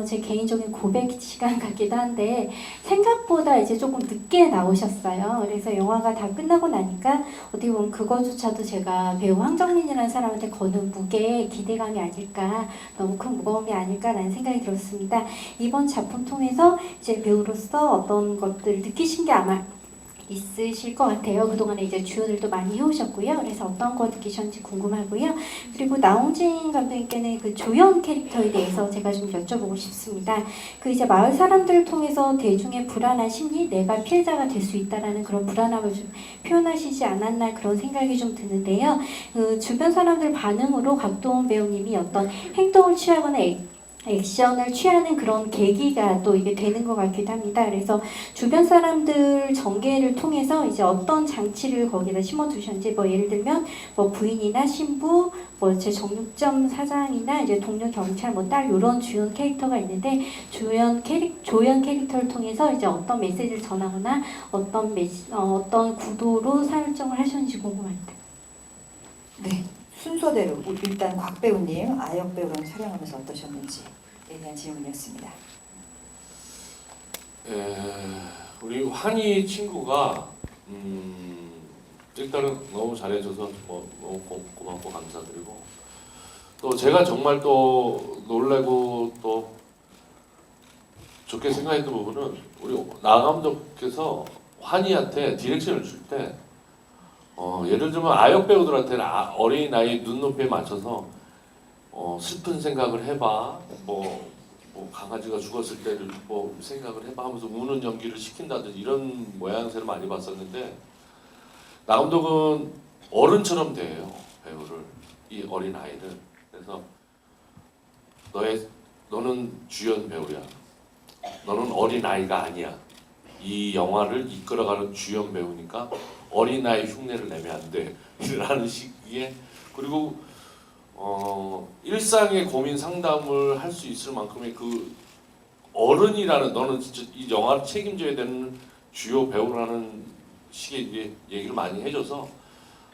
제 개인적인 고백 시간 같기도 한데 생각보다 이제 조금 늦게 나오셨어요. 그래서 영화가 다 끝나고 나니까 어떻게 보면 그거조차도 제가 배우 황정민이라는 사람한테 거는 무게의 기대감이 아닐까, 너무 큰 무거움이 아닐까라는 생각이 들었습니다. 이번 작품 통해서 이제 배우로서 어떤 것들을 느끼신 게 아마 있으실 것 같아요. 그동안에 이제 주연들도 많이 해오셨고요. 그래서 어떤 거 느끼셨는지 궁금하고요. 그리고 나홍진 감독님께는 그 조연 캐릭터에 대해서 제가 좀 여쭤보고 싶습니다. 그 이제 마을 사람들을 통해서 대중의 불안한 심리, 내가 피해자가 될 수 있다라는 그런 불안함을 좀 표현하시지 않았나 그런 생각이 좀 드는데요. 그 주변 사람들 반응으로 박동원 배우님이 어떤 행동을 취하거나 액션을 취하는 그런 계기가 또 이게 되는 것 같기도 합니다. 그래서 주변 사람들 전개를 통해서 이제 어떤 장치를 거기다 심어두셨는지, 뭐 예를 들면 뭐 부인이나 신부, 뭐 제 정육점 사장이나 이제 동료 경찰, 뭐 딸 이런 주연 캐릭터가 있는데 조연 캐릭터를 통해서 이제 어떤 메시지를 전하거나 어떤 구도로 설정을 하셨는지 궁금합니다. 네, 순서대로 일단 곽 배우님, 아역 배우랑 촬영하면서 어떠셨는지에 대한 질문이었습니다. 우리 환희 친구가 일단은 너무 잘해줘서 너무 고맙고 감사드리고, 또 제가 정말 또 놀라고 또 좋게 생각했던 부분은 우리 나 감독께서 환희한테 디렉션을 줄 때 예를 들면 아역 배우들한테는 어린아이 눈높이에 맞춰서 슬픈 생각을 해봐, 뭐 강아지가 죽었을 때를 뭐 생각을 해봐 하면서 우는 연기를 시킨다든지 이런 모양새를 많이 봤었는데, 나 감독은 어른처럼 대해요, 배우를, 이 어린아이를. 그래서 너는 주연 배우야, 너는 어린아이가 아니야, 이 영화를 이끌어가는 주연 배우니까 어린아이 흉내를 내면 안 돼 라는 식의, 그리고 일상의 고민 상담을 할 수 있을 만큼의 그 어른이라는, 너는 진짜 이 영화를 책임져야 되는 주요 배우라는 식의 얘기를 많이 해줘서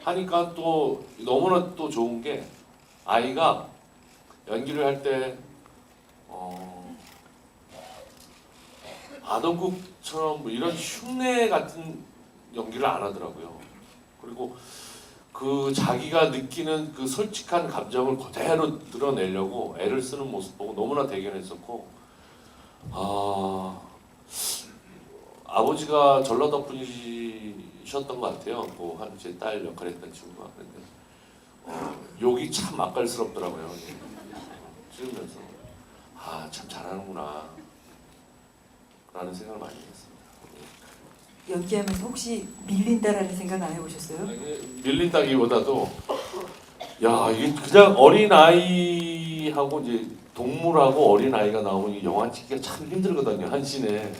하니까 또 너무나 또 좋은 게, 아이가 연기를 할 때 아동극처럼 뭐 이런 흉내 같은 연기를 안 하더라고요. 그리고 그 자기가 느끼는 그 솔직한 감정을 그대로 드러내려고 애를 쓰는 모습 보고 너무나 대견했었고, 아버지가 전라도 분이셨던 것 같아요. 제 딸 역할을 했던 친구가. 근데 욕이 참 맛깔스럽더라고요. 찍으면서 참 잘하는구나 라는 생각을 많이 했습니다. 연기하면서 혹시 밀린다라는 생각 안 해보셨어요? 밀린다기보다도 이게 그냥 어린아이하고 이제 동물하고 어린 아이가 나오면 이 영화 찍기가 참 힘들거든요, 한 씬에.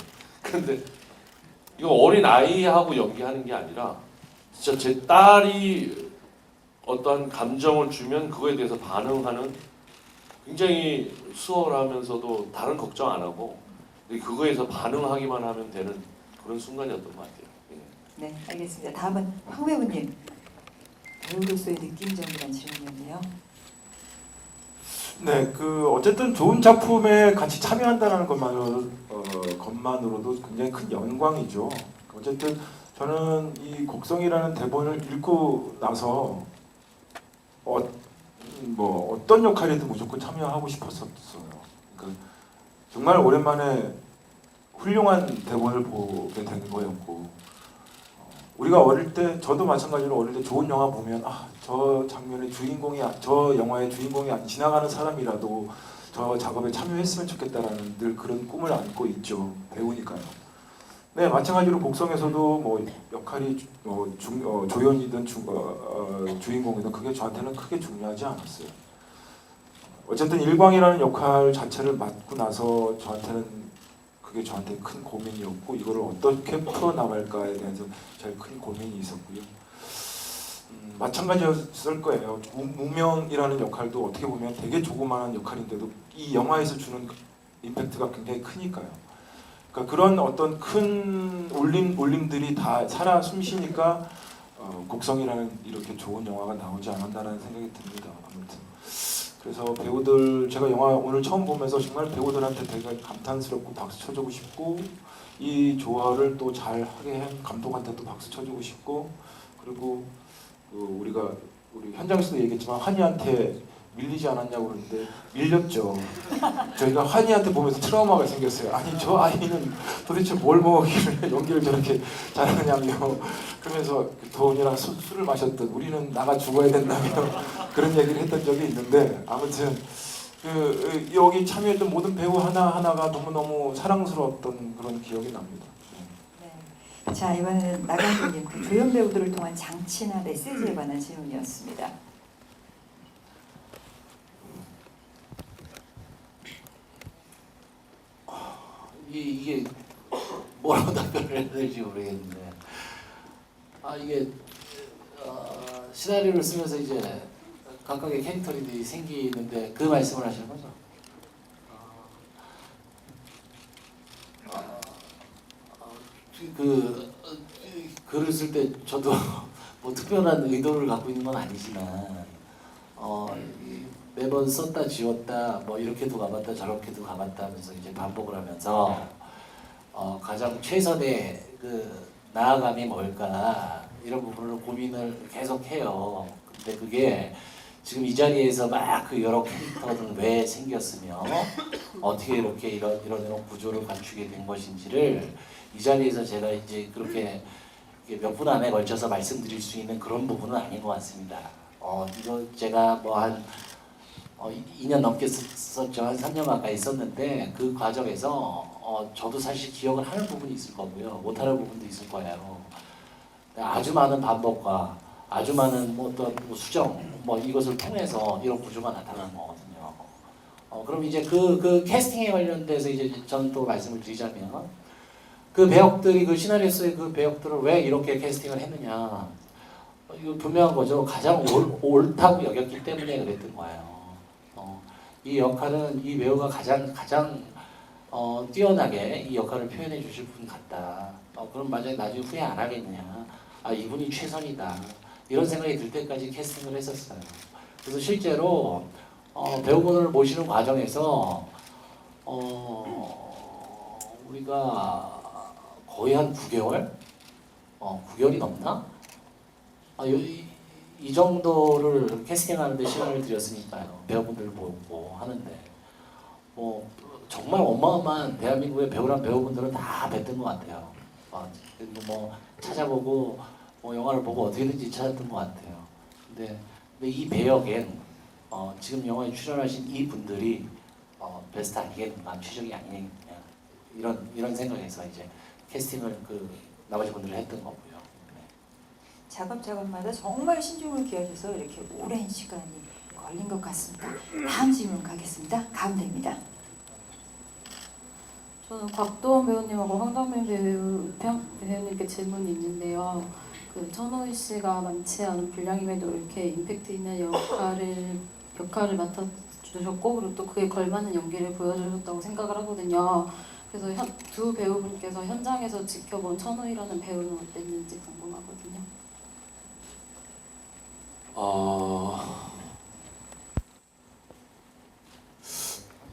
근데 이거 어린 아이하고 연기하는 게 아니라 진짜 제 딸이 어떠한 감정을 주면 그거에 대해서 반응하는 굉장히 수월하면서도 다른 걱정 안 하고 그거에서 반응하기만 하면 되는 그런 순간이었던 것 같아요. 예. 네, 알겠습니다. 다음은 황 배우님. 배우로서의 느낌적이라는 질문이었네요. 네, 그 어쨌든 좋은 작품에 같이 참여한다는 것만으로도 굉장히 큰 영광이죠. 어쨌든 저는 이 곡성이라는 대본을 읽고 나서 어떤 역할에도 무조건 참여하고 싶었었어요. 그러니까 정말 오랜만에 훌륭한 대본을 보게 된 거였고, 우리가 어릴 때, 저도 마찬가지로 어릴 때 좋은 영화 보면 저 장면의 주인공이, 저 영화의 주인공이 지나가는 사람이라도 저 작업에 참여했으면 좋겠다라는 늘 그런 꿈을 안고 있죠. 배우니까요. 네, 마찬가지로 곡성에서도 뭐 역할이 조연이든 주인공이든 그게 저한테는 크게 중요하지 않았어요. 어쨌든 일광이라는 역할 자체를 맡고 나서 그게 저한테 큰 고민이었고, 이거를 어떻게 풀어나갈까에 대해서 제일 큰 고민이 있었고요. 마찬가지였을 거예요. 무명이라는 역할도 어떻게 보면 되게 조그마한 역할인데도 이 영화에서 주는 임팩트가 굉장히 크니까요. 그러니까 그런 어떤 큰 울림들이 다 살아 숨쉬니까 곡성이라는 이렇게 좋은 영화가 나오지 않았나라는 생각이 듭니다. 아무튼 그래서 배우들, 제가 영화 오늘 처음 보면서 정말 배우들한테 되게 감탄스럽고 박수 쳐주고 싶고, 이 조화를 또 잘하게 한 감독한테도 박수 쳐주고 싶고, 그리고 우리 현장에서도 얘기했지만 한이한테 밀리지 않았냐고 그러는데 밀렸죠. 저희가 한이한테 보면서 트라우마가 생겼어요. 아니 저 아이는 도대체 뭘 먹었길래 연기를 저렇게 잘하냐며, 그러면서 도훈이랑 술을 마셨던 우리는 나가 죽어야 된다며 그런 얘기를 했던 적이 있는데, 아무튼 여기 참여했던 모든 배우 하나하나가 너무너무 사랑스러웠던 그런 기억이 납니다. 네. 자, 이번에는 나경수님, 그 조연 배우들을 통한 장치나 메시지에 관한 질문이었습니다. 이게 뭐라고 답변을 해야 될지 모르겠는데, 이게 시나리오를 쓰면서 이제 각각의 캐릭터들이 생기는데 그 말씀을 하시는 거죠? 글을 쓸 때 저도 뭐 특별한 의도를 갖고 있는 건 아니지만 매번 썼다 지웠다 뭐 이렇게도 가봤다 저렇게도 가봤다 하면서 이제 반복을 하면서 가장 최선의 그 나아감이 뭘까 이런 부분을 고민을 계속 해요. 근데 그게 지금 이 자리에서 막 그 여러 캐릭터들 왜 생겼으며 어떻게 이렇게 이런 구조를 갖추게 된 것인지를 이 자리에서 제가 이제 그렇게 몇 분 안에 걸쳐서 말씀드릴 수 있는 그런 부분은 아닌 것 같습니다. 이거 제가 뭐 한 2년 넘게 썼죠. 한 3년 가까이 썼는데 그 과정에서 저도 사실 기억을 하는 부분이 있을 거고요. 못하는 부분도 있을 거예요. 아주 많은 반복과 아주 많은 어떤 수정 이것을 통해서 이런 구조가 나타나는 거거든요. 그럼 이제 그 캐스팅에 관련돼서 이제 저는 또 말씀을 드리자면 그 배역들이 그 시나리오의 그 배역들을 왜 이렇게 캐스팅을 했느냐, 이거 분명한 거죠. 가장 옳다고 여겼기 때문에 그랬던 거예요. 이 역할은 이 배우가 가장 뛰어나게 이 역할을 표현해 주실 분 같다. 그럼 만약에 나중에 후회 안 하겠느냐, 이분이 최선이다 이런 생각이 들 때까지 캐스팅을 했었어요. 그래서 실제로 배우분을 모시는 과정에서 우리가 거의 한 9개월? 9개월이 넘나? 이 정도를 캐스팅하는데 시간을 들였으니까요. 배우분들을 보고 하는데 정말 어마어마한 대한민국의 배우란 배우분들은 다 뵀던 것 같아요. 그리고 찾아보고 영화를 보고 어떻게든지 찾았던 것 같아요. 근데 이 배역엔 지금 영화에 출연하신 이 분들이 베스트 아니겠는가, 최적이 아니겠느냐 이런 생각에서 이제 캐스팅을 나머지 분들을 했던 거고요. 작업마다 정말 신중을 기하셔서 이렇게 오랜 시간이 걸린 것 같습니다. 다음 질문 가겠습니다. 가운데입니다. 저는 곽도원 배우님하고 황정민 배우님께 질문이 있는데요. 그 천호희 씨가 많지 않은 분량임에도 이렇게 임팩트 있는 역할을 맡아주셨고 그리고 또 그에 걸맞는 연기를 보여주셨다고 생각을 하거든요. 그래서 두 배우분께서 현장에서 지켜본 천호희라는 배우는 어땠는지 궁금하거든요.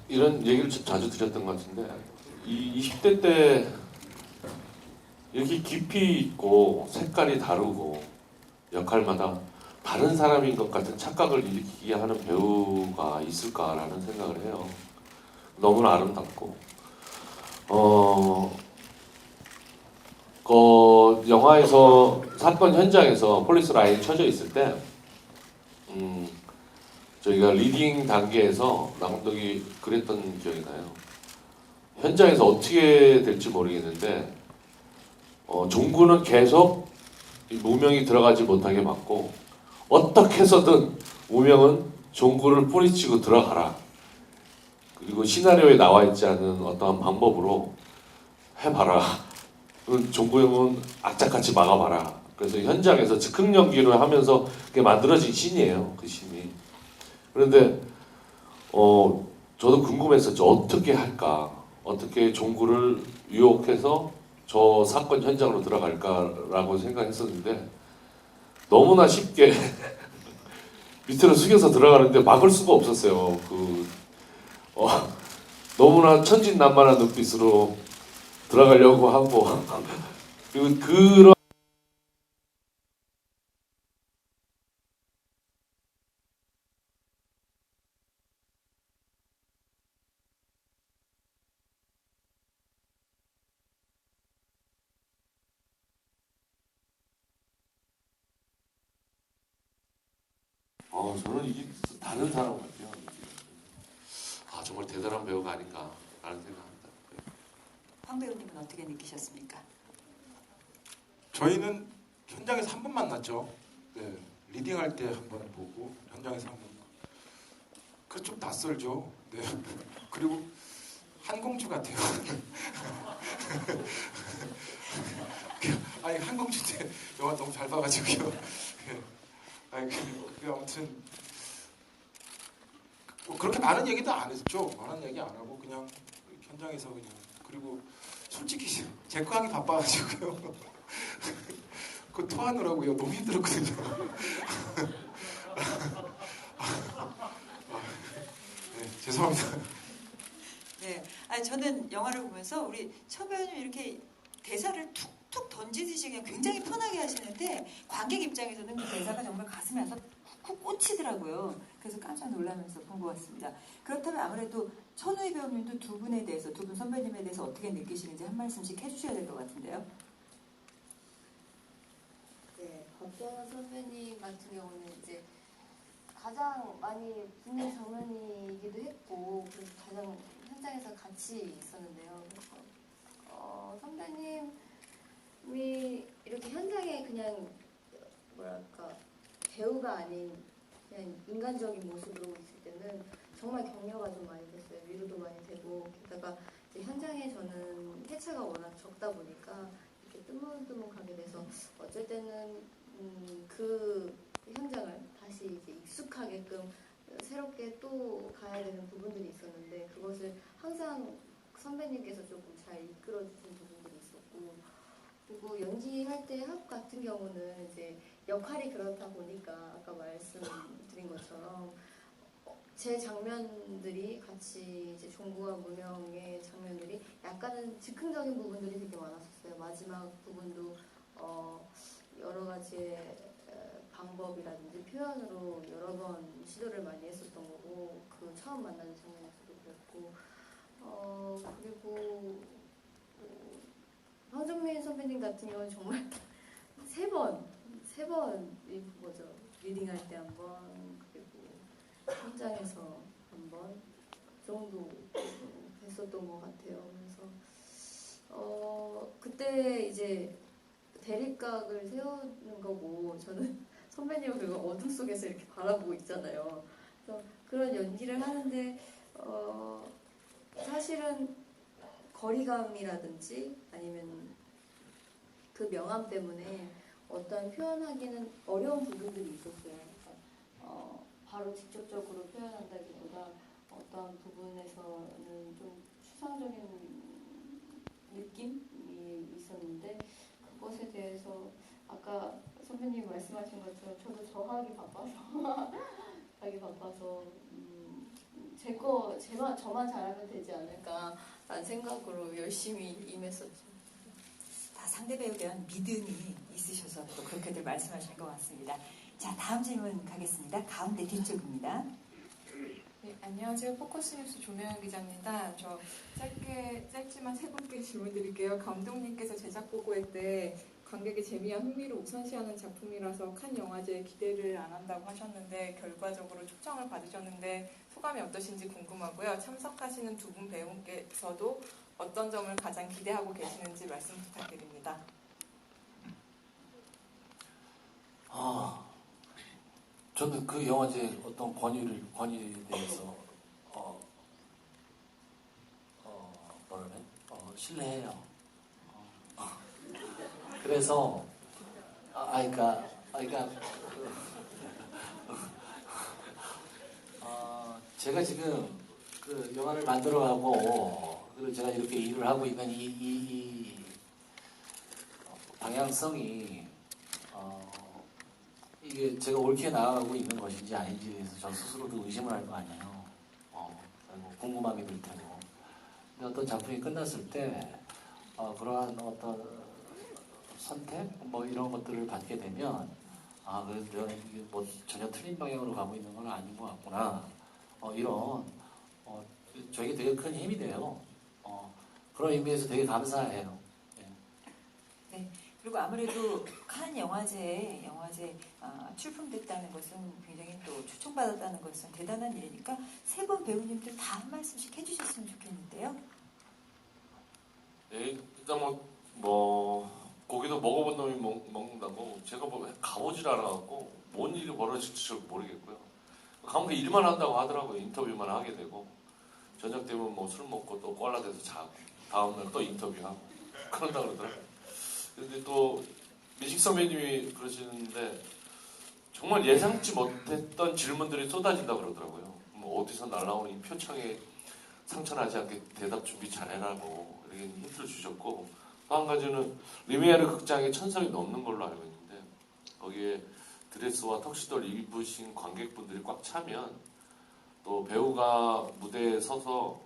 이런 얘기를 좀 자주 드렸던 것 같은데 이 20대 때 이렇게 깊이 있고 색깔이 다르고 역할마다 다른 사람인 것 같은 착각을 일으키게 하는 배우가 있을까라는 생각을 해요. 너무나 아름답고 영화에서 사건 현장에서 폴리스 라인이 쳐져 있을 때 저희가 리딩 단계에서 남동이 그랬던 기억이 나요. 현장에서 어떻게 될지 모르겠는데 종구는 계속 무명이 들어가지 못하게 막고 어떻게 해서든 무명은 종구를 뿌리치고 들어가라. 그리고 시나리오에 나와 있지 않은 어떠한 방법으로 해봐라. 종구 형은 악착같이 막아봐라. 그래서 현장에서 즉흥 연기를 하면서 그게 만들어진 씬이에요. 그 씬이. 그런데 저도 궁금했었죠. 어떻게 할까? 어떻게 종구를 유혹해서 저 사건 현장으로 들어갈까라고 생각했었는데 너무나 쉽게 밑으로 숙여서 들어가는데 막을 수가 없었어요. 너무나 천진난만한 눈빛으로 들어가려고 하고 그리고 그런 저는 이게 다른 사람 같아요. 정말 대단한 배우가 아닌가라는 생각합니다. 황 배우님은 어떻게 느끼셨습니까? 저희는 현장에서 한 번 만났죠. 네, 리딩할 때 한 번 보고 현장에서 한 번. 그 좀 낯설죠. 네. 그리고 한공주 같아요. 아니 한공주 때 영화 너무 잘 봐가지고요. 아니 아무튼 그렇게 많은 얘기도 안 했죠. 많은 얘기 안 하고 그냥 현장에서 그냥 그리고 솔직히 제크하기 바빠가지고요. 그 토하느라고요. 너무 힘들었거든요. 네, 죄송합니다. 네, 저는 영화를 보면서 우리 처 배우님 이렇게 대사를 툭툭 던지듯이 그냥 굉장히 편하게 하시는데 관객 입장에서는 그 대사가 정말 가슴에 와서 쿡쿡 꽂히더라고요. 그래서 깜짝 놀라면서 본 것 같습니다. 그렇다면 아무래도 천우희 배우님도 두 분에 대해서, 두 분 선배님에 대해서 어떻게 느끼시는지 한 말씀씩 해주셔야 될 것 같은데요. 네, 곽도원 선배님 같은 경우는 이제 가장 많이 붙는 장면이기도 했고 그래서 가장 현장에서 같이 있었는데요. 그래서 선배님이 이렇게 현장에 그냥 뭐랄까 배우가 아닌 그냥 인간적인 모습으로 있을 때는 정말 격려가 좀 많이 됐어요. 위로도 많이 되고 게다가 이제 현장에 저는 회차가 워낙 적다 보니까 이렇게 뜨문뜨문하게 돼서 어쩔 때는 그 현장을 다시 이제 익숙하게끔 새롭게 또 가야 되는 부분들이 있었는데 그것을 항상 선배님께서 조금 잘 이끌어주신 부분들이 있었고 그리고 연기할 때 한국 같은 경우는 이제 역할이 그렇다 보니까 아까 말씀드린 것처럼 제 장면들이 같이 이제 종구와 무명의 장면들이 약간은 즉흥적인 부분들이 되게 많았었어요. 마지막 부분도 여러 가지의 방법이라든지 표현으로 여러 번 시도를 많이 했었던 거고 그 처음 만나는 장면에서도 그랬고 그리고 황정민 선배님 같은 경우는 정말 세 번이 그거죠. 리딩할 때 한 번, 그리고 현장에서 한 번 정도 했었던 것 같아요. 그래서 그때 이제 대립각을 세우는 거고 저는 선배님은 그거 어둠 속에서 이렇게 바라보고 있잖아요. 그래서 그런 연기를 하는데 사실은 거리감이라든지 아니면 그 명암 때문에 어떤 표현하기는 어려운 부분들이 있었어요. 바로 직접적으로 표현한다기보다 어떤 부분에서는 좀 추상적인 느낌이 있었는데 그것에 대해서 아까 선배님이 말씀하신 것처럼 저도 저하기 바빠서 하기 바빠서 저만 잘하면 되지 않을까라는 생각으로 열심히 임했었죠. 다 상대 배우에 대한 믿음이 있으셔서 또 그렇게들 말씀하시는 것 같습니다. 자, 다음 질문 가겠습니다. 가운데 뒤쪽입니다. 네, 안녕하세요. 포커스뉴스 조명현 기자입니다. 저 짧지만 세 분께 질문 드릴게요. 감독님께서 제작 보고회 때 관객의 재미와 흥미를 우선시하는 작품이라서 칸 영화제에 기대를 안 한다고 하셨는데 결과적으로 초청을 받으셨는데 소감이 어떠신지 궁금하고요. 참석하시는 두 분 배우께서도 어떤 점을 가장 기대하고 계시는지 말씀 부탁드립니다. 저는 그 영화제 어떤 권위에 대해서 신뢰해요. 그래서 제가 지금 그 영화를 만들어가고 그리고 제가 이렇게 일을 하고 있는 이 방향성이 이게 제가 옳게 나아가고 있는 것인지 아닌지에 대해서 저 스스로도 의심을 할 거 아니에요. 그리고 궁금함이 들 테고. 근데 어떤 작품이 끝났을 때 그러한 어떤 선택 뭐 이런 것들을 받게 되면 그래서 내가 이게 뭐 전혀 틀린 방향으로 가고 있는 건 아닌 것 같구나. 이런 저에게 되게 큰 힘이 돼요. 그런 의미에서 되게 감사해요. 네. 그리고 아무래도 칸 영화제 출품됐다는 것은 굉장히 또 초청받았다는 것은 대단한 일이니까 세 분 배우님들 다 한 말씀씩 해주셨으면 좋겠는데요. 네, 일단 뭐 고기도 먹어본 놈이 먹는다고 제가 뭐 가보질 않아갖고 뭔 일이 벌어질지 잘 모르겠고요. 가면 일만 한다고 하더라고요. 인터뷰만 하게 되고 저녁 되면 뭐 술 먹고 또 꼴라대서 자고 다음날 또 인터뷰하고 그런다 그러더라고요. 근데 또 민식 선배님이 그러시는데 정말 예상치 못했던 질문들이 쏟아진다 그러더라고요. 뭐 어디서 날라오는 이 표창에 상처나지 않게 대답 준비 잘해라고 이렇게 힌트를 주셨고 또 한 가지는 리미에르 극장에 1000석이 넘는 걸로 알고 있는데 거기에 드레스와 턱시도를 입으신 관객분들이 꽉 차면 또 배우가 무대에 서서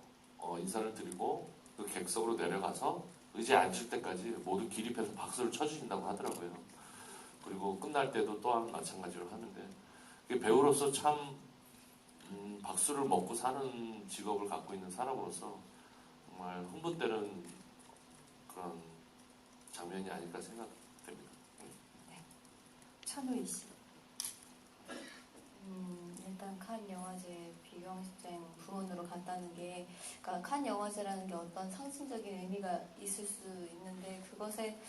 인사를 드리고 그 객석으로 내려가서 의자에 앉을 때까지 모두 기립해서 박수를 쳐주신다고 하더라고요. 그리고 끝날 때도 또한 마찬가지로 하는데 배우로서 참 박수를 먹고 사는 직업을 갖고 있는 사람으로서 정말 흥분되는 그런 장면이 아닐까 생각됩니다. 네. 천우희 씨. 일단 칸 영화제 비경식장 부문으로 갔다는 게, 그러니까 칸 영화제라는 게 어떤 상징적인 의미가 있을 수 있는데 그것에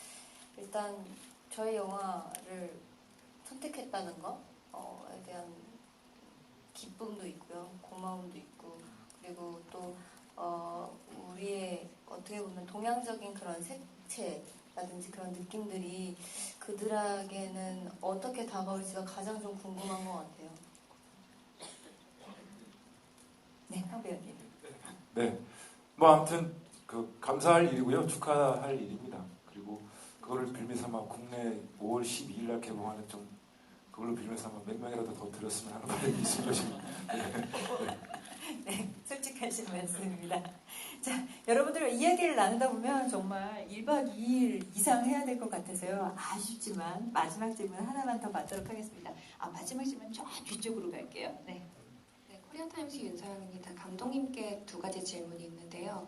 일단 저의 영화를 선택했다는 거에 대한 기쁨도 있고요, 고마움도 있고, 그리고 또 우리의 어떻게 보면 동양적인 그런 색채라든지 그런 느낌들이 그들에게는 어떻게 다가올지가 가장 좀 궁금한 것 같아요. 네, 황 배우님. 네, 뭐 아무튼 그 감사할 일이고요, 축하할 일입니다. 그리고 그거를 빌미삼아 국내 5월 12일 날 개봉하는 좀 그걸로 빌미삼아 몇 명이라도 더 들었으면 하는 바람이 있을 것입니다. 네, 솔직하신 말씀입니다. 자, 여러분들 이야기를 나누다 보면 정말 1박 2일 이상 해야 될 것 같아서요. 아쉽지만 마지막 질문 하나만 더 받도록 하겠습니다. 마지막 질문 저 뒤쪽으로 갈게요. 네. 네, 코리안타임스 윤서영입니다. 감독님께 두 가지 질문이 있는데요.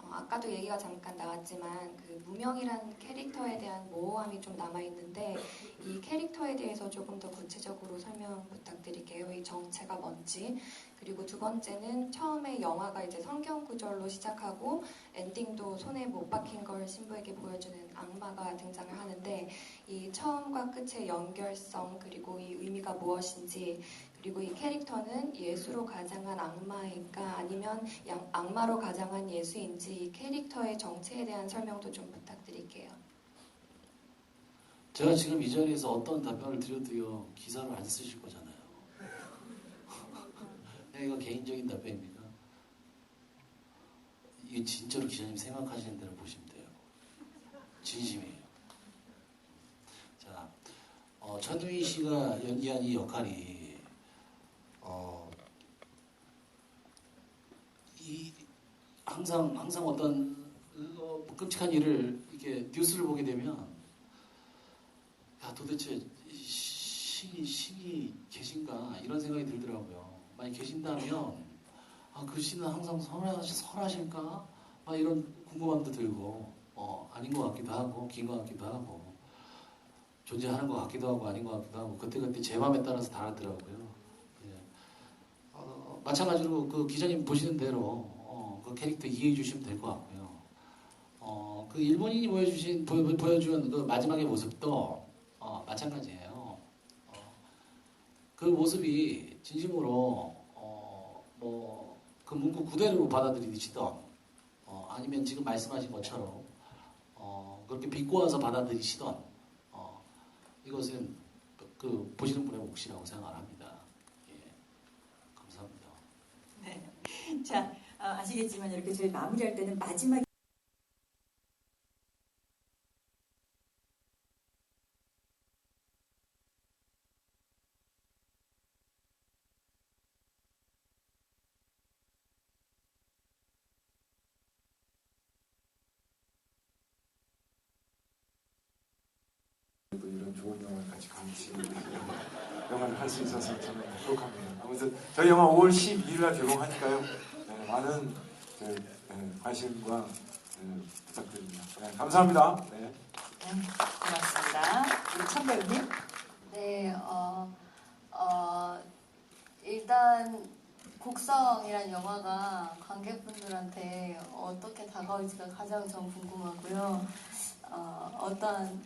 아까도 얘기가 잠깐 나왔지만 그 무명이라는 캐릭터에 대한 모호함이 좀 남아있는데 이 캐릭터에 대해서 조금 더 구체적으로 설명 부탁드릴게요. 이 정체가 뭔지. 그리고 두 번째는 처음에 영화가 이제 성경 구절로 시작하고 엔딩도 손에 못 박힌 걸 신부에게 보여주는 악마가 등장을 하는데 이 처음과 끝의 연결성 그리고 이 의미가 무엇인지 그리고 이 캐릭터는 예수로 가장한 악마인가 아니면 악마로 가장한 예수인지 이 캐릭터의 정체에 대한 설명도 좀 부탁드릴게요. 제가 지금 이 자리에서 어떤 답변을 드려도요 기사를 안 쓰실 거잖아요. 이거 개인적인 답변입니까? 이게 진짜로 기자님 생각하시는 대로 보시면 돼요. 진심이에요. 자, 천우희 씨가 연기한 이 역할이 항상 어떤 끔찍한 일을 이렇게 뉴스를 보게 되면 야 도대체 신이 계신가 이런 생각이 들더라고요. 만약 계신다면 그 신은 항상 설하실까? 이런 궁금함도 들고 아닌 것 같기도 하고 긴 것 같기도 하고 존재하는 것 같기도 하고 아닌 것 같기도 하고 그때 제 마음에 따라서 다르더라고요. 마찬가지로 그 기자님 보시는 대로 그 캐릭터 이해해 주시면 될 것 같고요. 그 일본인이 보여준 그 마지막의 모습도 마찬가지예요. 그 모습이 진심으로 그 문구 그대로 받아들이시던 아니면 지금 말씀하신 것처럼 그렇게 비꼬아서 받아들이시던 이것은 그 보시는 분의 몫이라고 생각을 합니다. 예, 감사합니다. 네. 자, 아시겠지만 이렇게 저희 마무리할 때는 마지막 이런 좋은 영화를 같이 영화를 할 수 있어서 저는 행복합니다. 아무튼 저희 영화 5월 12일 날 개봉하니까요. 네, 많은 관심과 부탁드립니다. 네, 감사합니다. 네. 고맙습니다. 우리 천 배우님. 네, 일단 곡성이란 영화가 관객분들한테 어떻게 다가올지가 가장 전 궁금하고요. 어떤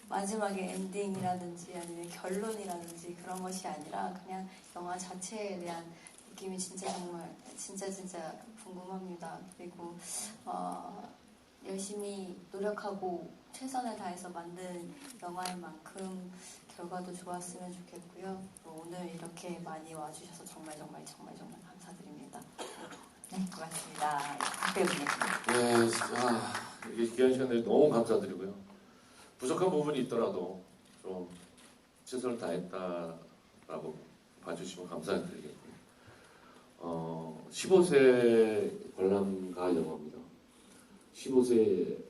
마지막에 엔딩이라든지 아니면 결론이라든지 그런 것이 아니라 그냥 영화 자체에 대한 느낌이 진짜 궁금합니다. 그리고 열심히 노력하고 최선을 다해서 만든 영화인 만큼 결과도 좋았으면 좋겠고요. 오늘 이렇게 많이 와주셔서 정말 감사드립니다. 네, 고맙습니다. 박 배우님. 네, 이게 귀한 시간에 너무 감사드리고요. 부족한 부분이 있더라도 좀 최선을 다했다라고 봐주시면 감사드리겠고요. 15세 관람가 영화입니다. 15세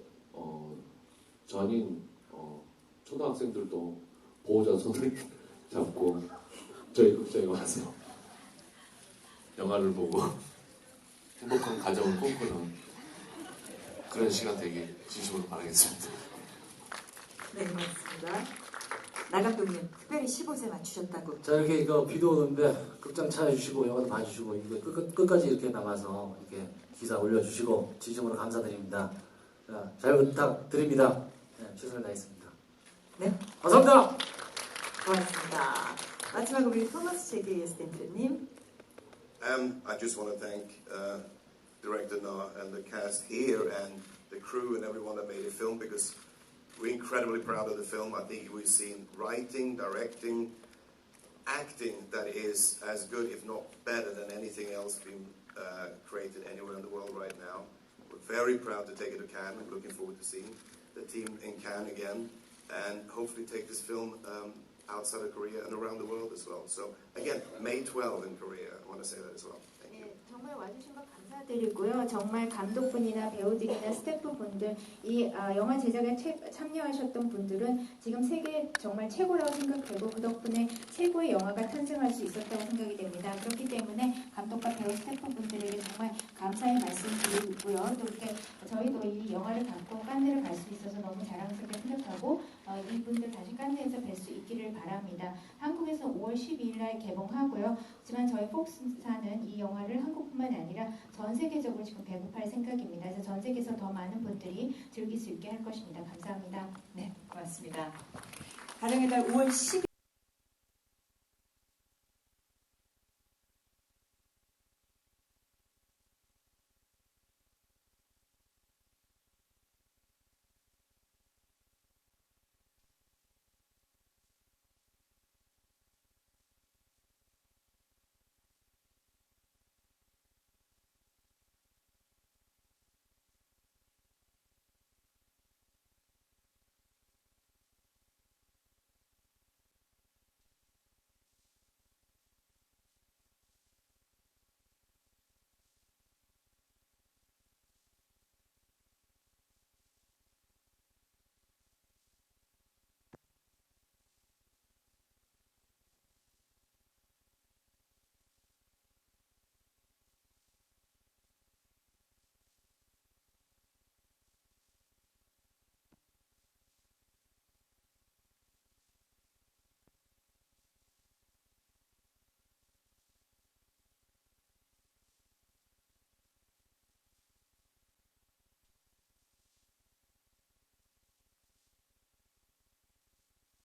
전인 초등학생들도 보호자 손을 잡고 저희 극장에 와서 영화를 보고 행복한 가정을 꿈꾸는 그런 시간 되길 진심으로 바라겠습니다. 네, 고맙습니다. 나 감독님, 특별히 15세 맞추셨다고. 자, 이렇게 비도 오는데 극장 찾아주시고 영화도 봐주시고 이거 끝까지 이렇게 남아서 이렇게 기사 올려주시고 진심으로 감사드립니다. 자, 잘 부탁드립니다. 네, 최선을 다했습니다. 네, 감사합니다. 고맙습니다. 마지막으로 우리 토마스 제게이에스 대표님. I just want to thank director Noah and the cast here and the crew and everyone that made the film because we're incredibly proud of the film. I think we've seen writing, directing, acting that is as good, if not better, than anything else being created anywhere in the world right now. We're very proud to take it to Cannes. I'm looking forward to seeing the team in Cannes again and hopefully take this film outside of Korea and around the world as well. So again, May 12 in Korea. I want to say that as well. Thank you. 네, 정말 와주신 것 감사드리고요. 정말 감독분이나 배우들이나 스태프분들, 이 영화 제작에 참여하셨던 분들은 지금 세계 정말 최고라고 생각되고 그 덕분에 최고의 영화가 탄생할 수 있었다고 생각이 됩니다. 그렇기 때문에 감독과 배우 스태프분들에게 정말 감사의 말씀 드리고요. 또 이렇게 저희도 이 영화를 갖고 칸느를 갈 수 있어서 너무 자랑스럽게 생각하고 이분들 다시 칸느에서 뵐 수 있기를 바랍니다. 한국에서 5월 12일 날 개봉하고요. 하지만 저희 폭스사는 이 영화를 한국뿐만 아니라 전 세계적으로 지금 배급할 생각입니다. 그래서 전 세계에서 더 많은 분들이 즐길 수 있게 할 것입니다. 감사합니다. 네, 고맙습니다. 가정의 달 5월 10일